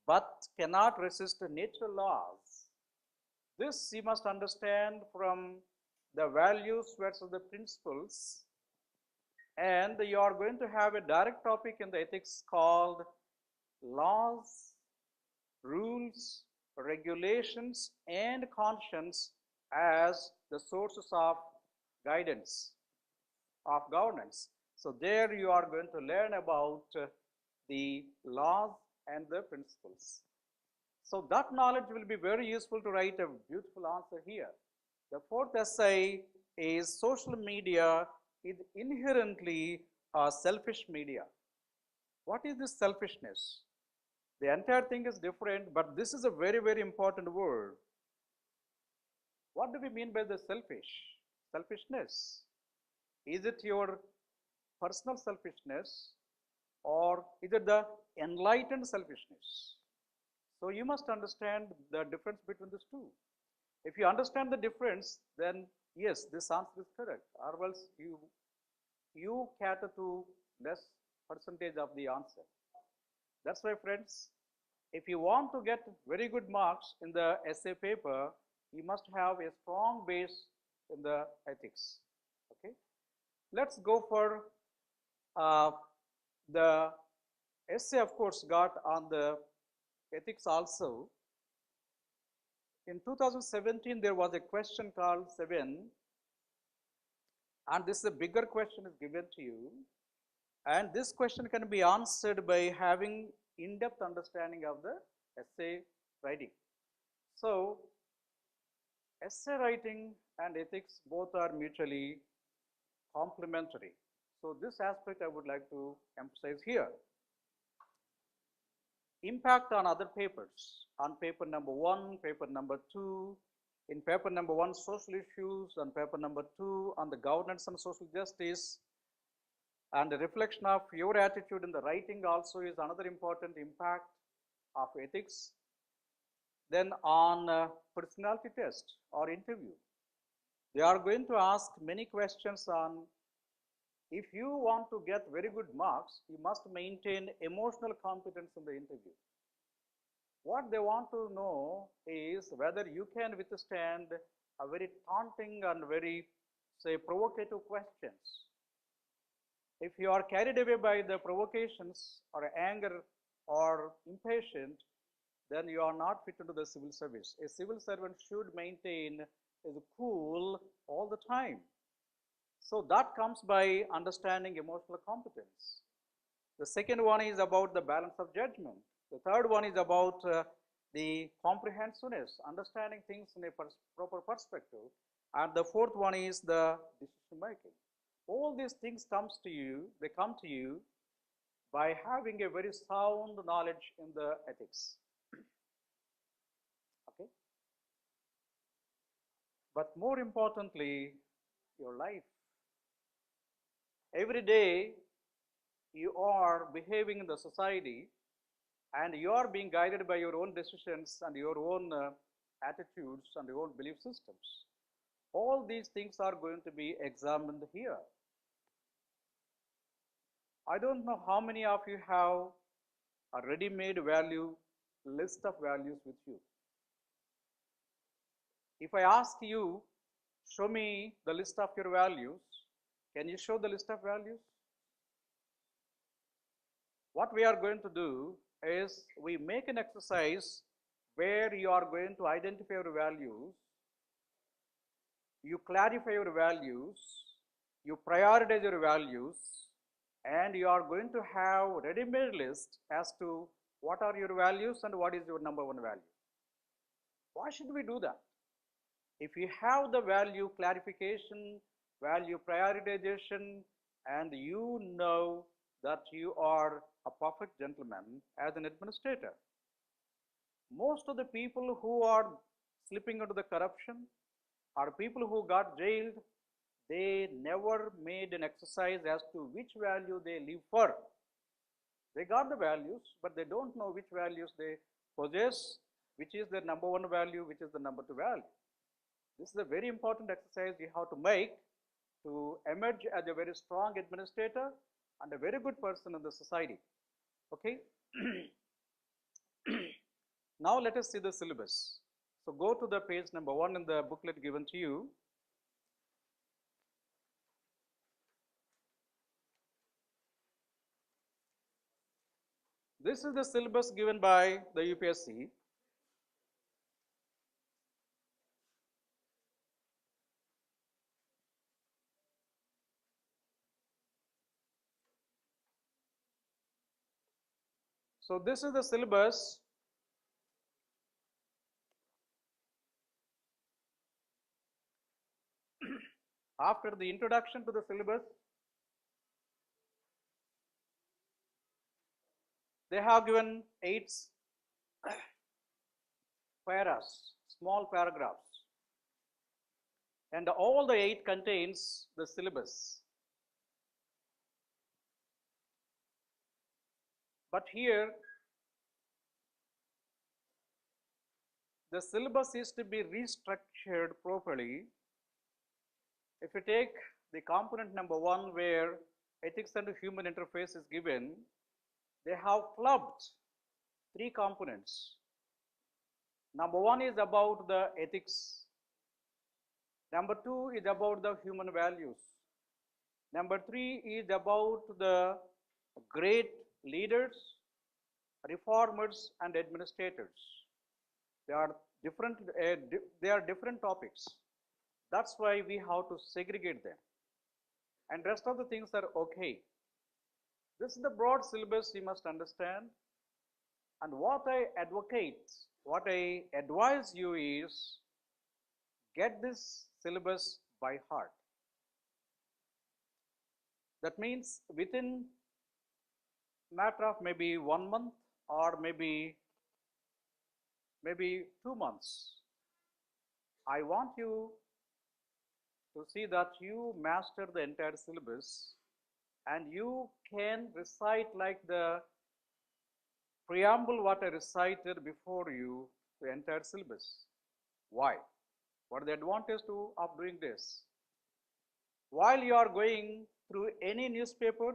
but cannot resist natural laws. This you must understand from the values versus the principles, and you are going to have a direct topic in the ethics called laws, rules, regulations, and conscience as the sources of guidance, of governance. So there you are going to learn about the laws and the principles. So that knowledge will be very useful to write a beautiful answer here. The 4th essay is social media is inherently a selfish media. What is this selfishness? The entire thing is different, but this is a very, very important word. What do we mean by the selfishness? Is it your personal selfishness, or is it the enlightened selfishness? So you must understand the difference between these 2. If you understand the difference, then yes, this answer is correct. Or else you cater to less percentage of the answer. That's why, friends, if you want to get very good marks in the essay paper, you must have a strong base in the ethics. Okay, let's go for the essay. Of course, got on the ethics also. In 2017, there was a question called 7, and this is a bigger question is given to you, and this question can be answered by having in-depth understanding of the essay writing. So essay writing and ethics both are mutually complementary. So this aspect I would like to emphasize here. Impact on other papers. On paper number 1, paper number 2, in paper number 1, social issues, on paper number 2, on the governance and social justice, and the reflection of your attitude in the writing also is another important impact of ethics. Then on personality test or interview, they are going to ask many questions on, if you want to get very good marks, you must maintain emotional competence in the interview. What they want to know is whether you can withstand a very taunting and very say, provocative questions. If you are carried away by the provocations or anger or impatient, then you are not fit into the civil service. A civil servant should maintain is cool all the time. So that comes by understanding emotional competence. The second one is about the balance of judgment. The third one is about the comprehensiveness, understanding things in a proper perspective. And the fourth one is the decision making. All these things they come to you by having a very sound knowledge in the ethics. Okay? But more importantly, your life. Every day you are behaving in the society and you are being guided by your own decisions and your own attitudes and your own belief systems. All these things are going to be examined here. I don't know how many of you have a ready-made value list of values with you. If I ask you, show me the list of your values, can you show the list of values? What we are going to do is we make an exercise where you are going to identify your values, you clarify your values, you prioritize your values, and you are going to have ready-made list as to what are your values and what is your number one value. Why should we do that? If you have the value clarification, value prioritization, and you know that you are a perfect gentleman as an administrator. Most of the people who are slipping into the corruption or people who got jailed, they never made an exercise as to which value they live for. They got the values, but they don't know which values they possess, which is their number one value, which is the number two value. This is a very important exercise you have to make to emerge as a very strong administrator and a very good person in the society. Okay? Now let us see the syllabus. So go to the page number 1 in the booklet given to you. This is the syllabus given by the UPSC. So this is the syllabus. After the introduction to the syllabus, they have given 8 paras, small paragraphs, and all the 8 contains the syllabus. But here, the syllabus is to be restructured properly. If you take the component number 1 where ethics and human interface is given, they have clubbed 3 components. Number 1 is about the ethics. Number 2 is about the human values. Number 3 is about the great leaders, reformers, and administrators. They are different topics. That's why we have to segregate them. And rest of the things are okay. This is the broad syllabus you must understand. And what I advise you is get this syllabus by heart. That means within a matter of maybe 1 month or maybe 2 months, I want you to see that you master the entire syllabus and you can recite like the preamble what I recited before you, the entire syllabus. Why? What is the advantage of doing this? While you are going through any newspaper,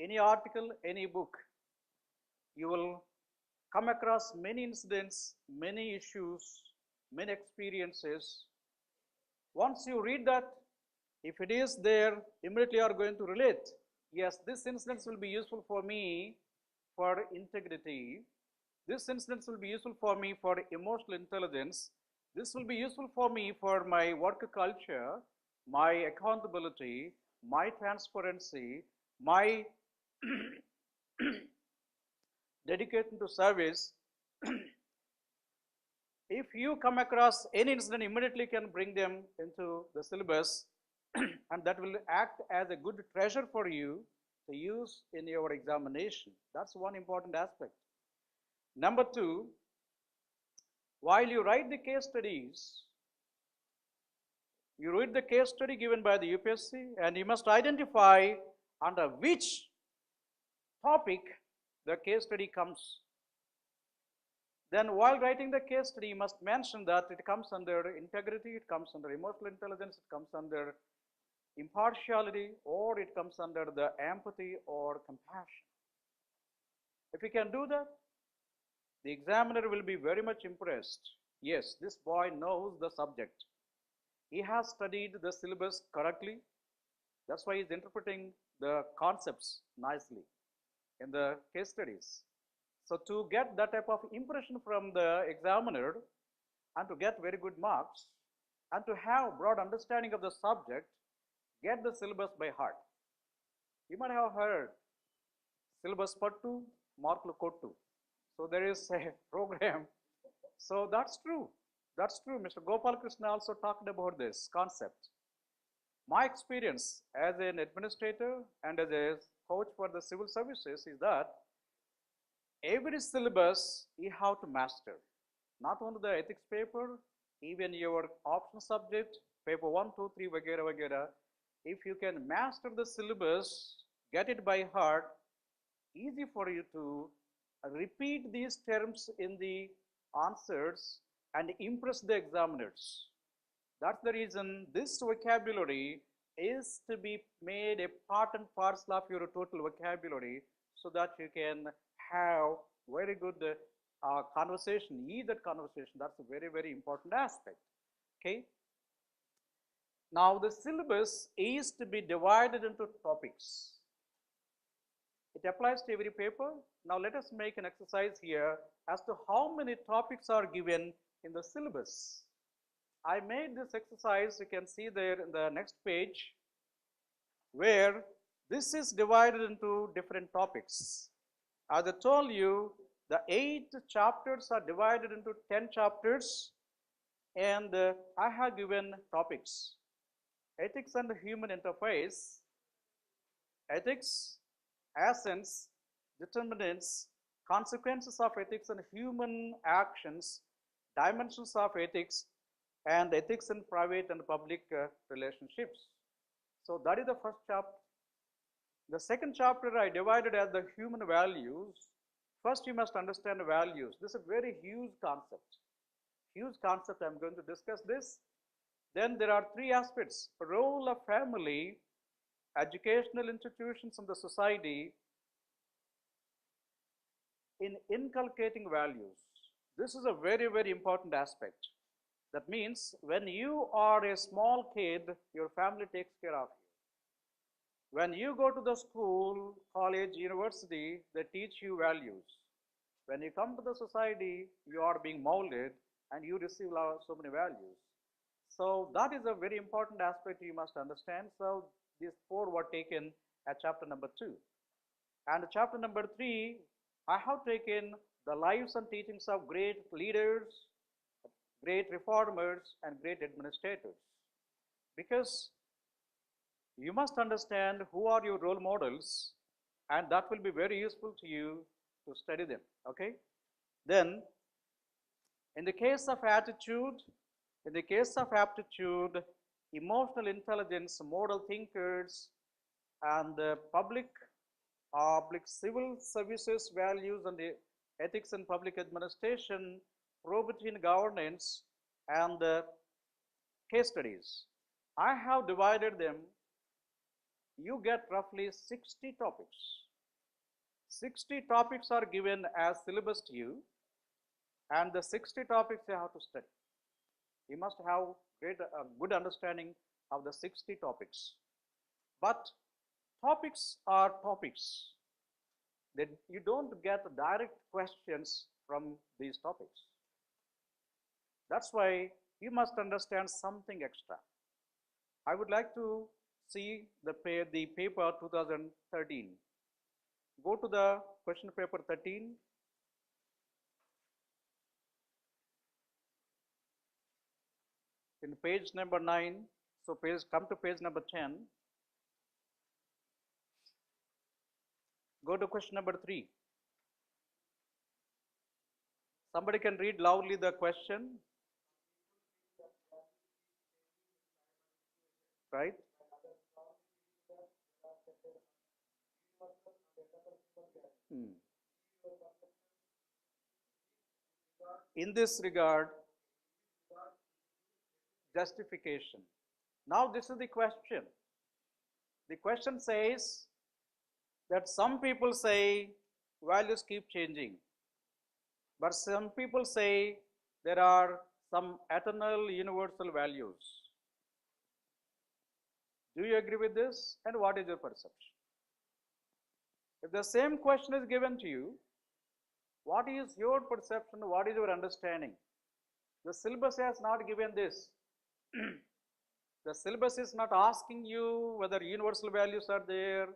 any article, any book, you will come across many incidents, many issues, many experiences. Once you read that, If it is there, immediately you are going to relate. Yes, this instance will be useful for me for integrity. This instance will be useful for me for emotional intelligence. This will be useful for me for my work culture, my accountability, my transparency, my dedication to service. If you come across any incident, immediately can bring them into the syllabus and that will act as a good treasure for you to use in your examination. That's one important aspect. Number two, while you write the case studies, you read the case study given by the UPSC and you must identify under which topic the case study comes. Then while writing the case study, you must mention that it comes under integrity, it comes under emotional intelligence, it comes under impartiality, or it comes under the empathy or compassion. If you can do that, the examiner will be very much impressed. Yes, this boy knows the subject. He has studied the syllabus correctly. That's why he's interpreting the concepts nicely in the case studies. So to get that type of impression from the examiner and to get very good marks and to have broad understanding of the subject, get the syllabus by heart. You might have heard syllabus pattu, marklu kottu. So there is a program. So that's true. That's true. Mr. Gopal Krishna also talked about this concept. My experience as an administrator and as a coach for the civil services is that every syllabus you have to master. Not only the ethics paper, even your option subject, paper 1, 2, 3, vagera, vagera. If you can master the syllabus, get it by heart, easy for you to repeat these terms in the answers and impress the examiners. That's the reason this vocabulary is to be made a part and parcel of your total vocabulary so that you can have very good conversation, ease that conversation. That's a very, very important aspect. Okay. Now the syllabus is to be divided into topics. It applies to every paper. Now let us make an exercise here as to how many topics are given in the syllabus. I made this exercise, you can see there in the next page, where this is divided into different topics. As I told you, the 8 chapters are divided into 10 chapters, and I have given topics. Ethics and human interface, ethics, essence, determinants, consequences of ethics and human actions, dimensions of ethics, and ethics in private and public relationships. So that is the first chapter. The second chapter I divided as the human values. First you must understand values. This is a very huge concept. Huge concept, I'm going to discuss this. Then there are 3 aspects: role of family, educational institutions in the society in inculcating values. This is a very, very important aspect. That means when you are a small kid, your family takes care of you. When you go to the school, college, university, they teach you values. When you come to the society, you are being molded and you receive so many values. So that is a very important aspect you must understand. So these 4 were taken at chapter number 2. And chapter number 3, I have taken the lives and teachings of great leaders, great reformers, and great administrators. Because you must understand who are your role models, and that will be very useful to you to study them. Okay? Then, in the case of aptitude, emotional intelligence, moral thinkers, and public civil services values and the ethics and public administration, probity in governance, and case studies. I have divided them. You get roughly 60 topics. 60 topics are given as syllabus to you, and the 60 topics you have to study. You must have good understanding of the 60 topics. But topics are topics. That you don't get direct questions from these topics. That's why you must understand something extra. I would like to see the paper 2013. Go to the question paper 13. In page number 9, so come to page number 10. Go to question number 3. Somebody can read loudly the question. Right? In this regard, justification. Now this is the question. The question says that some people say values keep changing, but some people say there are some eternal universal values. Do you agree with this? And what is your perception? If the same question is given to you, what is your perception? What is your understanding? The syllabus has not given this. The syllabus is not asking you whether universal values are there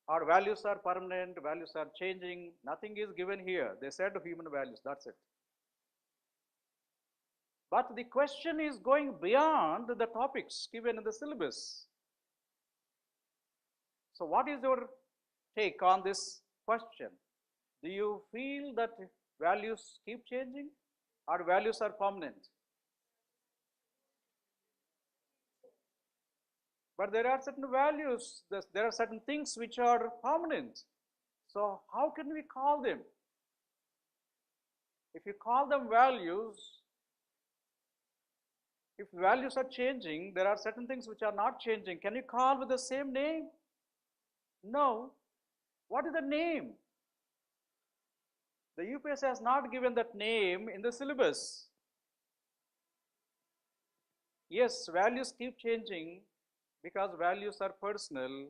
or values are permanent, values are changing. Nothing is given here. They said human values, that's it. But the question is going beyond the topics given in the syllabus. So what is your take on this question? Do you feel that values keep changing or values are permanent? But there are certain values, there are certain things which are permanent. So how can we call them? If you call them values, if values are changing, there are certain things which are not changing. Can you call with the same name? No. What is the name? The UPSC has not given that name in the syllabus. Yes, values keep changing because values are personal,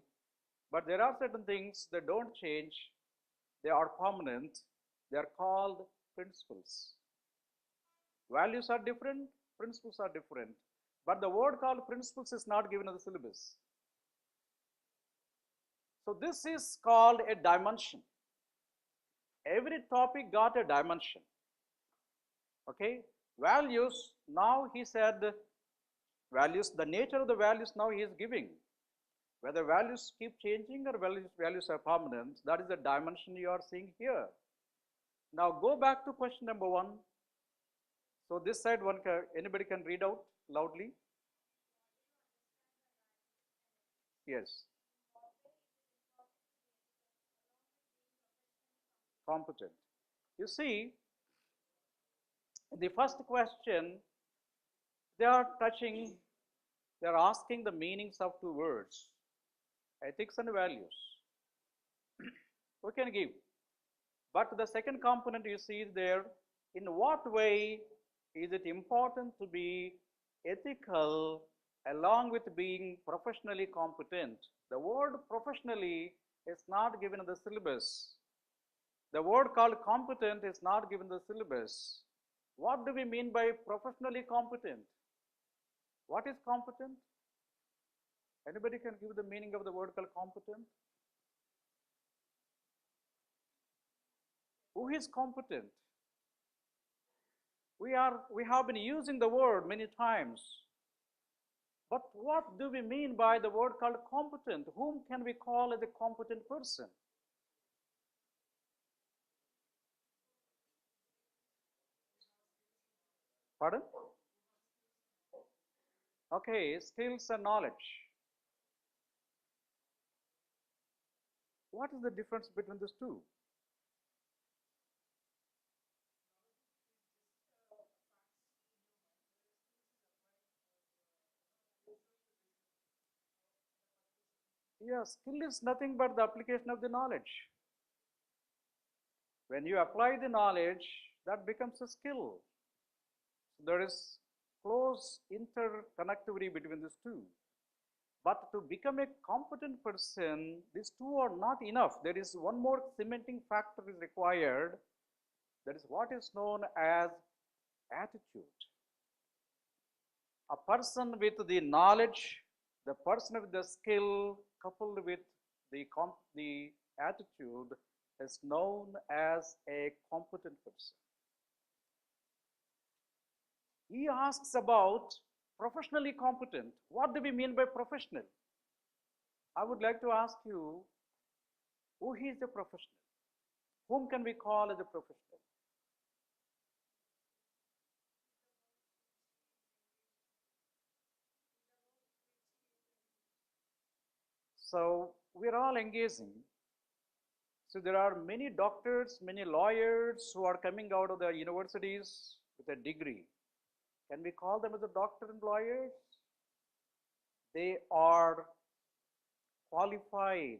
but there are certain things that don't change. They are permanent. They are called principles. Values are different, principles are different, but the word called principles is not given in the syllabus. So this is called a dimension. Every topic got a dimension. Okay? Values, now he said values, the nature of the values now he is giving. Whether values keep changing or values are permanent, that is the dimension you are seeing here. Now go back to question number 1. So this side anybody can read out loudly? Yes. Competent. You see, the first question, they are asking the meanings of 2 words, ethics and values. We can give. But the second component you see there, in what way is it important to be ethical along with being professionally competent? The word professionally is not given in the syllabus. The word called competent is not given in the syllabus. What do we mean by professionally competent? What is competent? Anybody can give the meaning of the word called competent? Who is competent? We have been using the word many times. But what do we mean by the word called competent? Whom can we call as a competent person? Pardon? Okay, skills and knowledge. What is the difference between these two? Yeah, skill is nothing but the application of the knowledge. When you apply the knowledge, that becomes a skill. There is close interconnectivity between these two. But to become a competent person, these two are not enough. There is one more cementing factor is required. That is what is known as attitude. A person with the knowledge, the person with the skill, coupled with the attitude, is known as a competent person. He asks about professionally competent. What do we mean by professional? I would like to ask you, who is a professional? Whom can we call as a professional? So we're all engaging. So there are many doctors, many lawyers who are coming out of the universities with a degree. Can we call them as a doctor and lawyers? They are qualified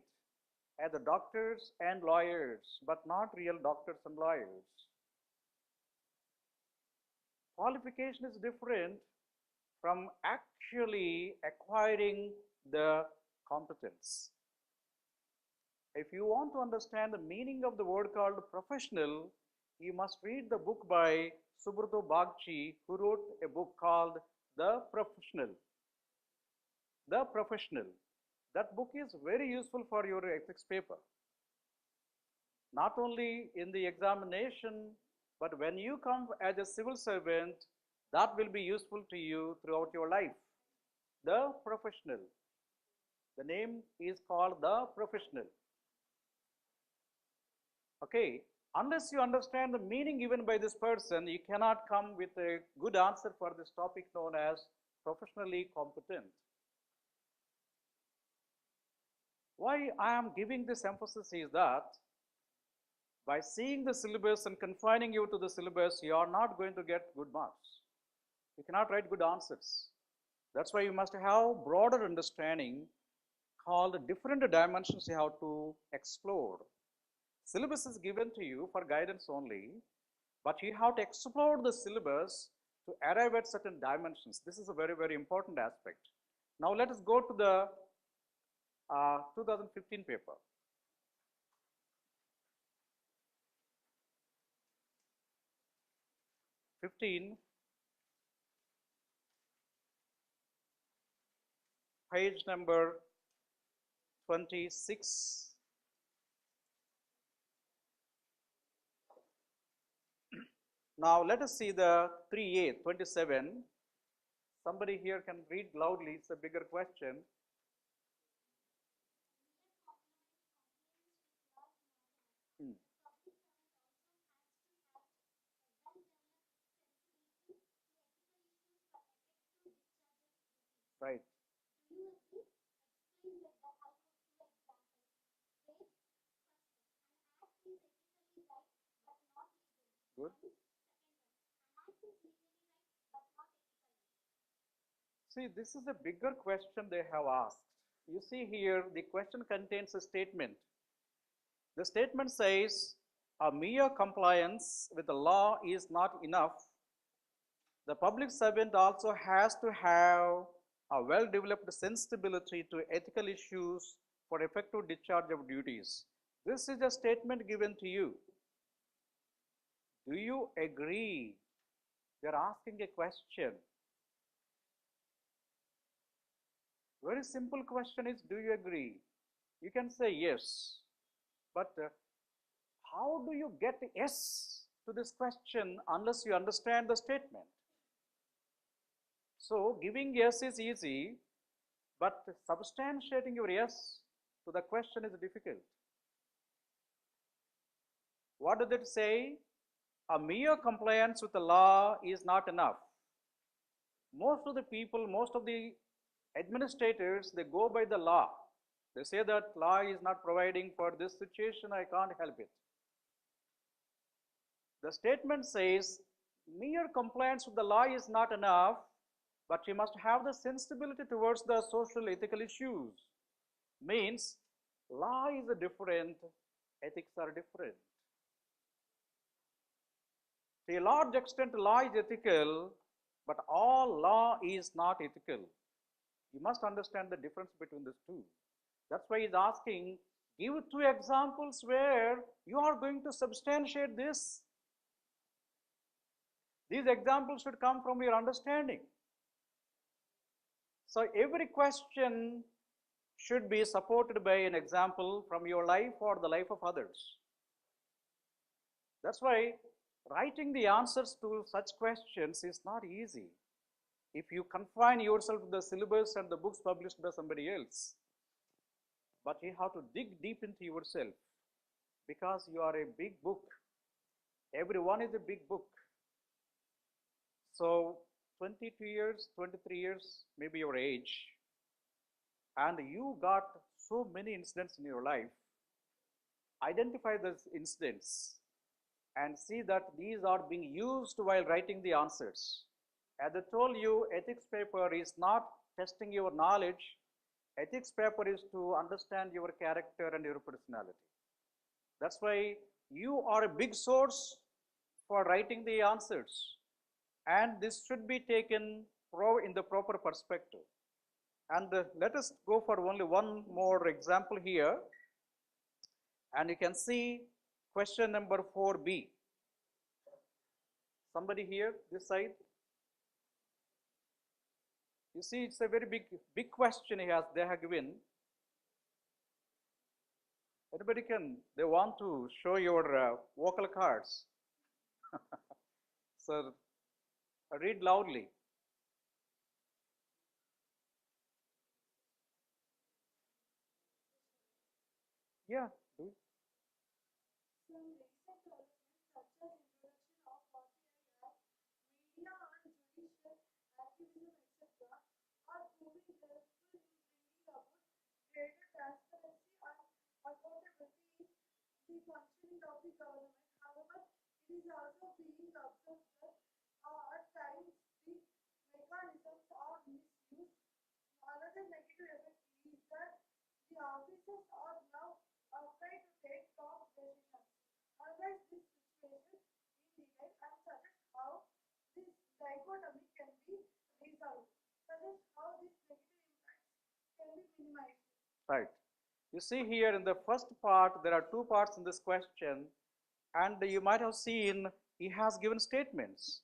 as the doctors and lawyers, but not real doctors and lawyers. Qualification is different from actually acquiring the competence. If you want to understand the meaning of the word called professional, you must read the book by Subrata Bagchi, who wrote a book called The Professional. The Professional. That book is very useful for your ethics paper. Not only in the examination, but when you come as a civil servant, that will be useful to you throughout your life. The Professional. The name is called The Professional. Okay, unless you understand the meaning given by this person, you cannot come with a good answer for this topic known as professionally competent. Why I am giving this emphasis is that by seeing the syllabus and confining you to the syllabus, you are not going to get good marks. You cannot write good answers. That's why you must have broader understanding called different dimensions you have to explore. Syllabus is given to you for guidance only, but you have to explore the syllabus to arrive at certain dimensions. This is a very, very important aspect. Now let us go to the 2015 paper. Page number 26. Now let us see the 3A, 27. Somebody here can read loudly, it's a bigger question. Right. Good. See, this is a bigger question they have asked. You see here, the question contains a statement. The statement says, a mere compliance with the law is not enough. The public servant also has to have a well-developed sensibility to ethical issues for effective discharge of duties. This is a statement given to you. Do you agree? They're asking a question. Very simple question is, do you agree? You can say yes, but how do you get yes to this question unless you understand the statement? So giving yes is easy, but substantiating your yes to the question is difficult. What does it say? A mere compliance with the law is not enough. Most of the people, most of the administrators, they go by the law. They say that law is not providing for this situation, I can't help it. The statement says mere compliance with the law is not enough, but you must have the sensibility towards the social ethical issues. Means law is different, ethics are different. To a large extent, law is ethical, But all law is not ethical. You must understand the difference between these two. That's why he's asking, give 2 examples where you are going to substantiate this. These examples should come from your understanding. So every question should be supported by an example from your life or the life of others. That's why writing the answers to such questions is not easy if you confine yourself to the syllabus and the books published by somebody else. But you have to dig deep into yourself because you are a big book. Everyone is a big book. So 22 years, 23 years, maybe your age, and you got so many incidents in your life. Identify those incidents and see that these are being used while writing the answers. As I told you, ethics paper is not testing your knowledge. Ethics paper is to understand your character and your personality. That's why you are a big source for writing the answers. And this should be taken in the proper perspective. And let us go for only one more example here. And you can see question number 4B. Somebody here, this side. You see, it's a very big question they have given. Anybody they want to show your vocal cards. So read loudly. Yeah, do it. Some recent developments such as introduction of APPSC, media and judicial activism, etc., are proving helpful in bringing about greater transparency and accountability in the functioning of the government. However, it is also being observed that at times the mechanisms are misused. Another negative effect is that the officers are now afraid to take top decisions. Analyze this situation in detail and suggest how this dichotomy can be resolved. Suggest how these negative impacts can be minimized. Right. You see here in the first part, there are 2 parts in this question, and you might have seen he has given statements.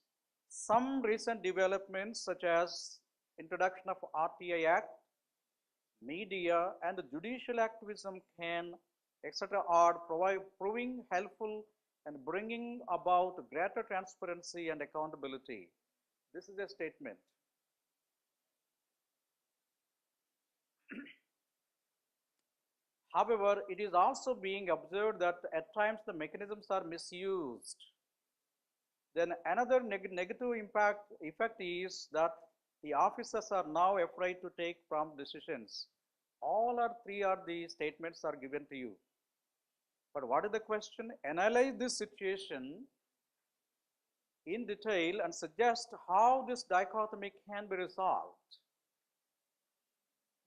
Some recent developments such as introduction of RTI Act, media and the judicial activism can, etc., are proving helpful and bringing about greater transparency and accountability. This is a statement. However, it is also being observed that at times the mechanisms are misused. Then another negative effect is that the officers are now afraid to take prompt decisions. All are three are the statements are given to you. But what is the question? Analyze this situation in detail and suggest how this dichotomy can be resolved.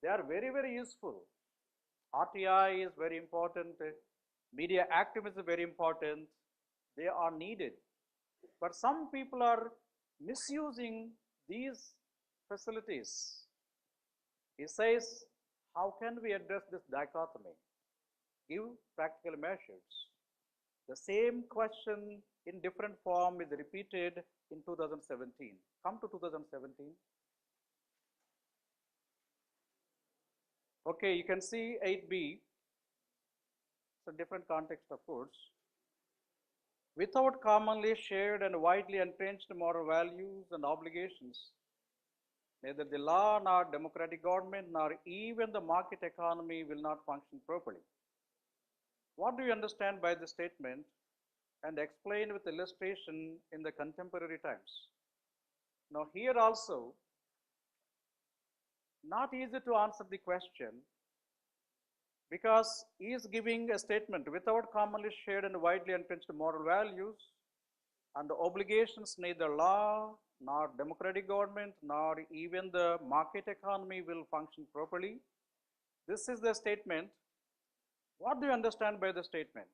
They are very useful. RTI is very important. Media activism is very important. They are needed. But some people are misusing these facilities. He says, how can we address this dichotomy? Give practical measures. The same question in different form is repeated in 2017. Come to 2017. Okay, you can see 8B. It's a different context, of course. Without commonly shared and widely entrenched moral values and obligations, neither the law nor democratic government nor even the market economy will not function properly. What do you understand by this statement? And explain with illustration in the contemporary times. Now here also, not easy to answer the question because he is giving a statement without commonly shared and widely entrenched moral values and the obligations, neither law nor democratic government nor even the market economy will function properly. This is the statement. What do you understand by the statement?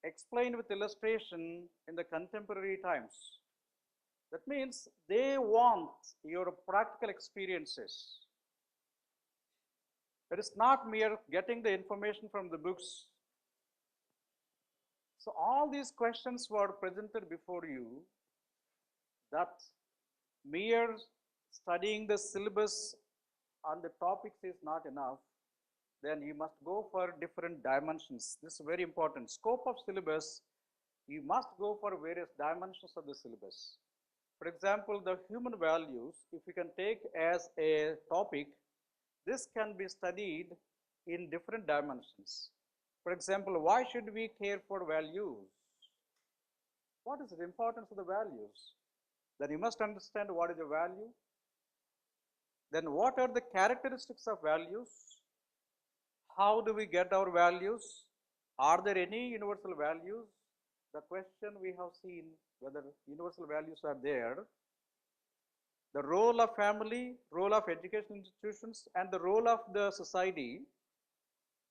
Explain with illustration in the contemporary times. That means they want your practical experiences. It is not mere getting the information from the books. So all these questions were presented before you, that mere studying the syllabus on the topics is not enough. Then you must go for different dimensions. This is very important. Scope of syllabus, you must go for various dimensions of the syllabus. For example, the human values, if you can take as a topic, this can be studied in different dimensions. For example, why should we care for values? What is the importance of the values? Then you must understand what is a value. Then what are the characteristics of values? How do we get our values? Are there any universal values? The question we have seen whether universal values are there. The role of family, role of education institutions, and the role of the society.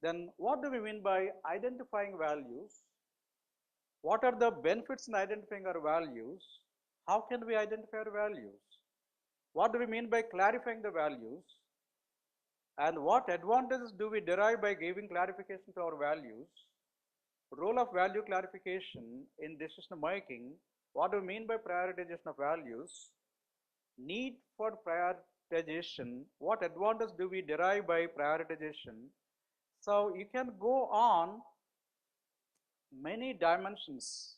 Then what do we mean by identifying values? What are the benefits in identifying our values? How can we identify our values? What do we mean by clarifying the values? And what advantages do we derive by giving clarification to our values? Role of value clarification in decision making. What do we mean by prioritization of values? Need for prioritization. What advantage do we derive by prioritization? So you can go on many dimensions.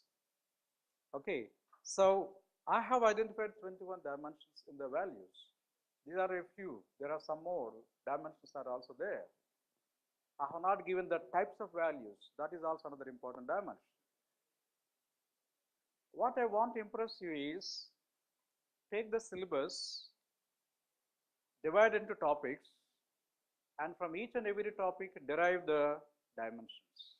Okay, so I have identified 21 dimensions in the values. These are a few. There are some more dimensions are also there. I have not given the types of values. That is also another important dimension. What I want to impress you is, take the syllabus, divide into topics, and from each and every topic derive the dimensions.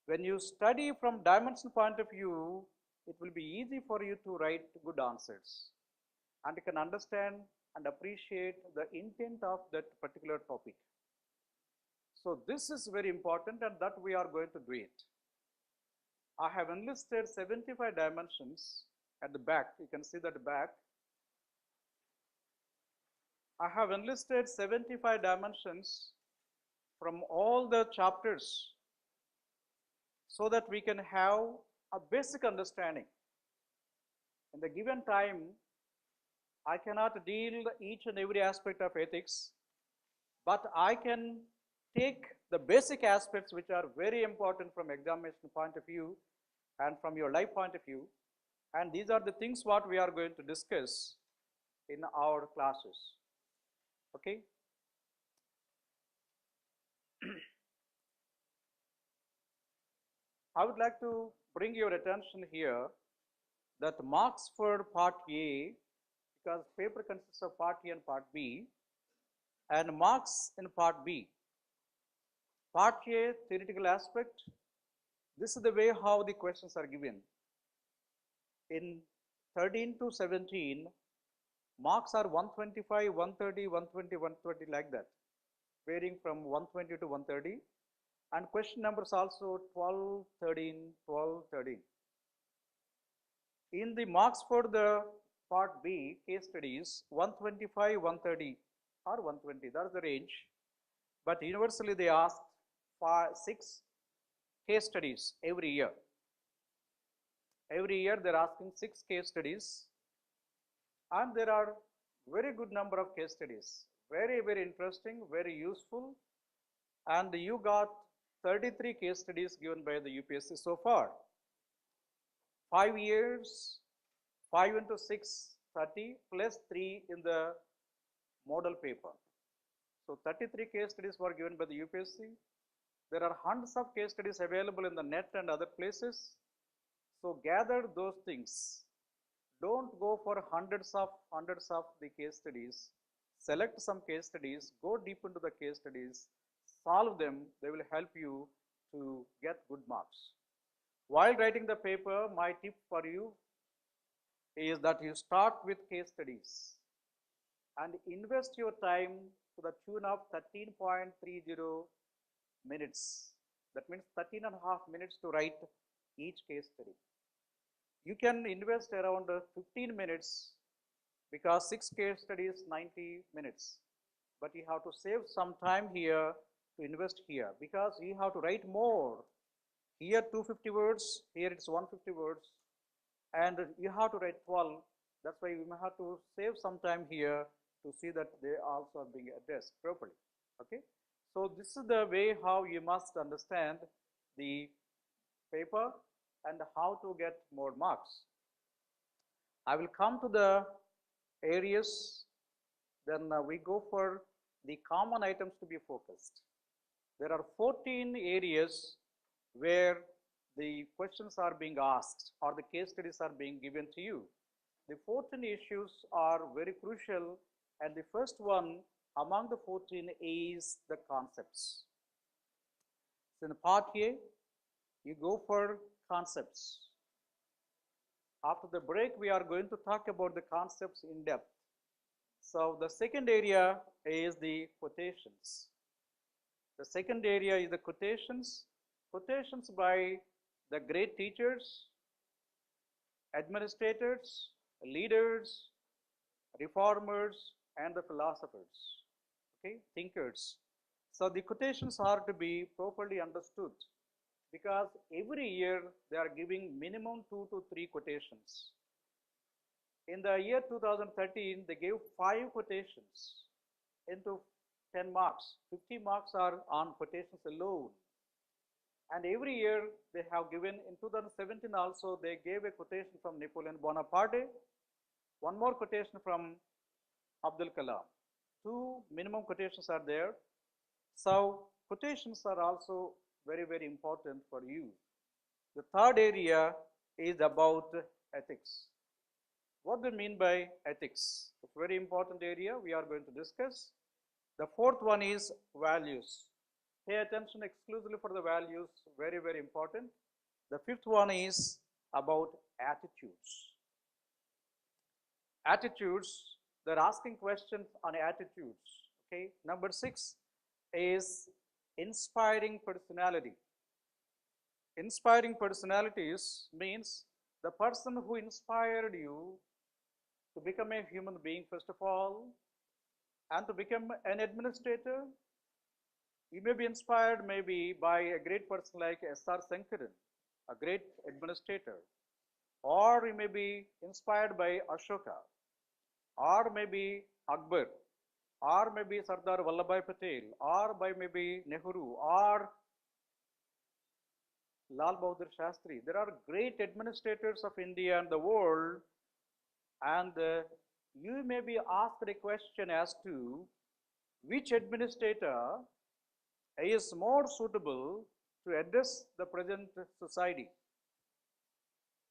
When you study from dimension point of view, it will be easy for you to write good answers, and you can understand and appreciate the intent of that particular topic. So this is very important, and that we are going to do it. I have enlisted 75 dimensions at the back. You can see that back. I have enlisted 75 dimensions from all the chapters so that we can have a basic understanding. In the given time, I cannot deal each and every aspect of ethics, but I can take the basic aspects which are very important from examination point of view and from your life point of view, and these are the things what we are going to discuss in our classes. Okay? I would like to bring your attention here that marks for part A, because paper consists of part A and part B, and marks in part B. Part A, theoretical aspect. This is the way how the questions are given. In 13 to 17, marks are 125, 130, 120, 120 like that, varying from 120 to 130. And question numbers also 12, 13, 12, 13. In the marks for the part B, case studies, 125, 130 or 120, that's the range. But universally they ask 6 case studies every year. Every year they're asking 6 case studies, and there are very good number of case studies. Very, very interesting, very useful, and you got 33 case studies given by the UPSC so far. 5 years, 5 into 6, 30 plus 3 in the model paper. So 33 case studies were given by the UPSC. There are hundreds of case studies available in the net and other places. So gather those things. Don't go for hundreds of the case studies. Select some case studies, go deep into the case studies, solve them. They will help you to get good marks. While writing the paper, my tip for you is that you start with case studies and invest your time to the tune of 13.30 minutes. That means 13 and a half minutes to write each case study. You can invest around 15 minutes because 6 case studies 90 minutes. But you have to save some time here to invest here because you have to write more. Here 250 words, here it's 150 words, and you have to write 12. That's why you may have to save some time here to see that they also are being addressed properly. Okay, so this is the way how you must understand the paper and how to get more marks. I will come to the areas, then we go for the common items to be focused. There are 14 areas where the questions are being asked or the case studies are being given to you. The 14 issues are very crucial, and the first one among the 14 is the concepts. So in the part A, you go for concepts. After the break, we are going to talk about the concepts in depth. So the second area is the quotations. The second area is the quotations. Quotations by the great teachers, administrators, leaders, reformers, and the philosophers, okay, thinkers. So the quotations are to be properly understood because every year they are giving minimum 2 to 3 quotations. In the year 2013, they gave 5 quotations into 10 marks. 50 marks are on quotations alone. And every year they have given, in 2017 also, they gave a quotation from Napoleon Bonaparte, one more quotation from Abdul Kalam. 2 minimum quotations are there. So quotations are also very, very important for you. The third area is about ethics. What do you mean by ethics? It's a very important area we are going to discuss. The fourth one is values. Pay attention exclusively for the values, very, very important. The fifth one is about attitudes. Attitudes, they're asking questions on attitudes. Okay. Number 6 is inspiring personality. Inspiring personalities means the person who inspired you to become a human being, first of all, and to become an administrator. You may be inspired maybe by a great person like S.R. Sankaran, a great administrator, or you may be inspired by Ashoka, or maybe Akbar, or maybe Sardar Vallabhbhai Patel, or by maybe Nehru, or Lal Bahadur Shastri. There are great administrators of India and the world, and you may be asked a question as to which administrator is more suitable to address the present society,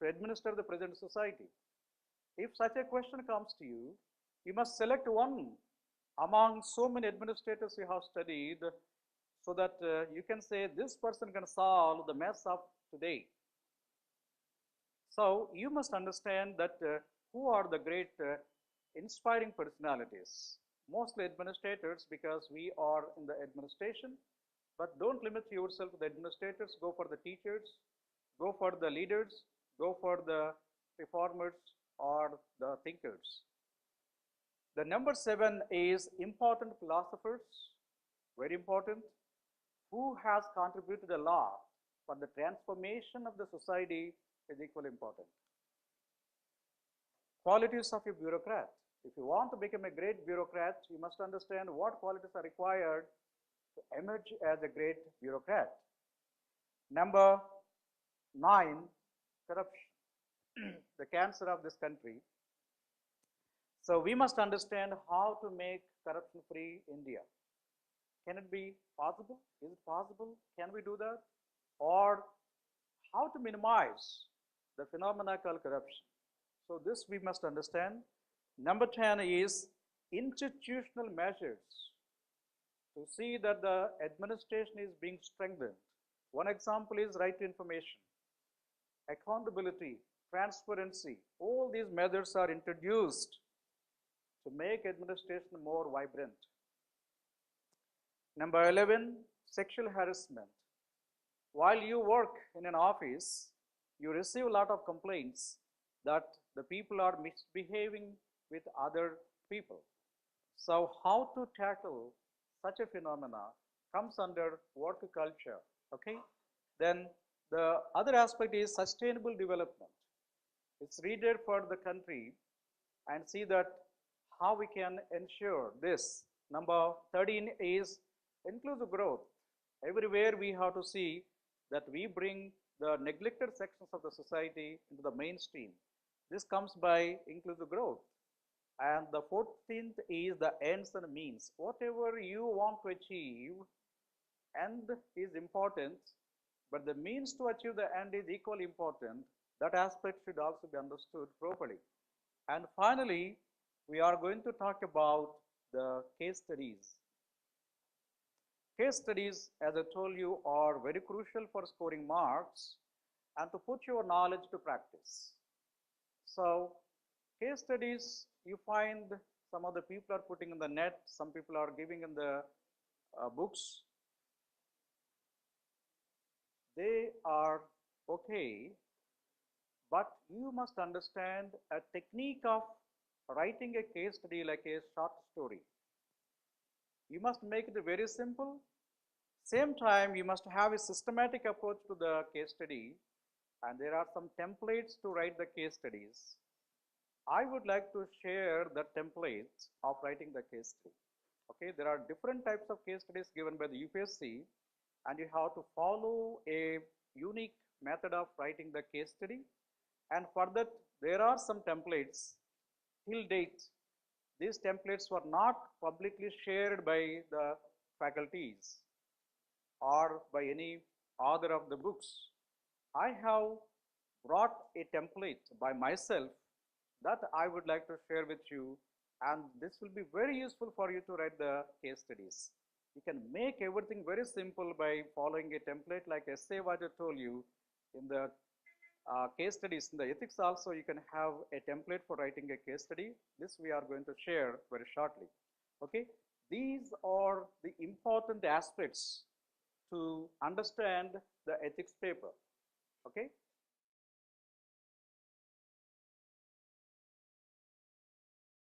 to administer the present society. If such a question comes to you, you must select one among so many administrators you have studied so that you can say this person can solve the mess of today. So you must understand that who are the great inspiring personalities. Mostly administrators because we are in the administration, but don't limit yourself to the administrators. Go for the teachers, go for the leaders, go for the reformers or the thinkers. The number 7 is important philosophers, very important, who has contributed a lot for the transformation of the society is equally important. Qualities of a bureaucrat. If you want to become a great bureaucrat, you must understand what qualities are required to emerge as a great bureaucrat. Number 9, corruption, the cancer of this country. So we must understand how to make corruption-free India. Can it be possible? Is it possible? Can we do that? Or how to minimize the phenomena called corruption? So this we must understand. Number 10 is institutional measures to see that the administration is being strengthened. One example is right to information, accountability, transparency. All these measures are introduced to make administration more vibrant. Number 11, sexual harassment. While you work in an office, you receive a lot of complaints that the people are misbehaving with other people. So how to tackle such a phenomena comes under work culture, okay? Then the other aspect is sustainable development. It's needed for the country and see that how we can ensure this. Number 13 is inclusive growth. Everywhere we have to see that we bring the neglected sections of the society into the mainstream. This comes by inclusive growth. And the 14th is the ends and means. Whatever you want to achieve, end is important, but the means to achieve the end is equally important. That aspect should also be understood properly. And finally, we are going to talk about the case studies. Case studies, as I told you, are very crucial for scoring marks and to put your knowledge to practice. So, case studies, you find some of the people are putting in the net, some people are giving in the books. They are okay, but you must understand a technique of writing a case study like a short story. You must make it very simple. Same time, you must have a systematic approach to the case study, and there are some templates to write the case studies. I would like to share the templates of writing the case study. Okay, there are different types of case studies given by the UPSC, and you have to follow a unique method of writing the case study. And for that, there are some templates. Till date, these templates were not publicly shared by the faculties or by any author of the books. I have brought a template by myself that I would like to share with you, and this will be very useful for you to write the case studies. You can make everything very simple by following a template like essay what I told you. In the case studies, in the ethics also, you can have a template for writing a case study. This we are going to share very shortly. Okay, these are the important aspects to understand the ethics paper. Okay,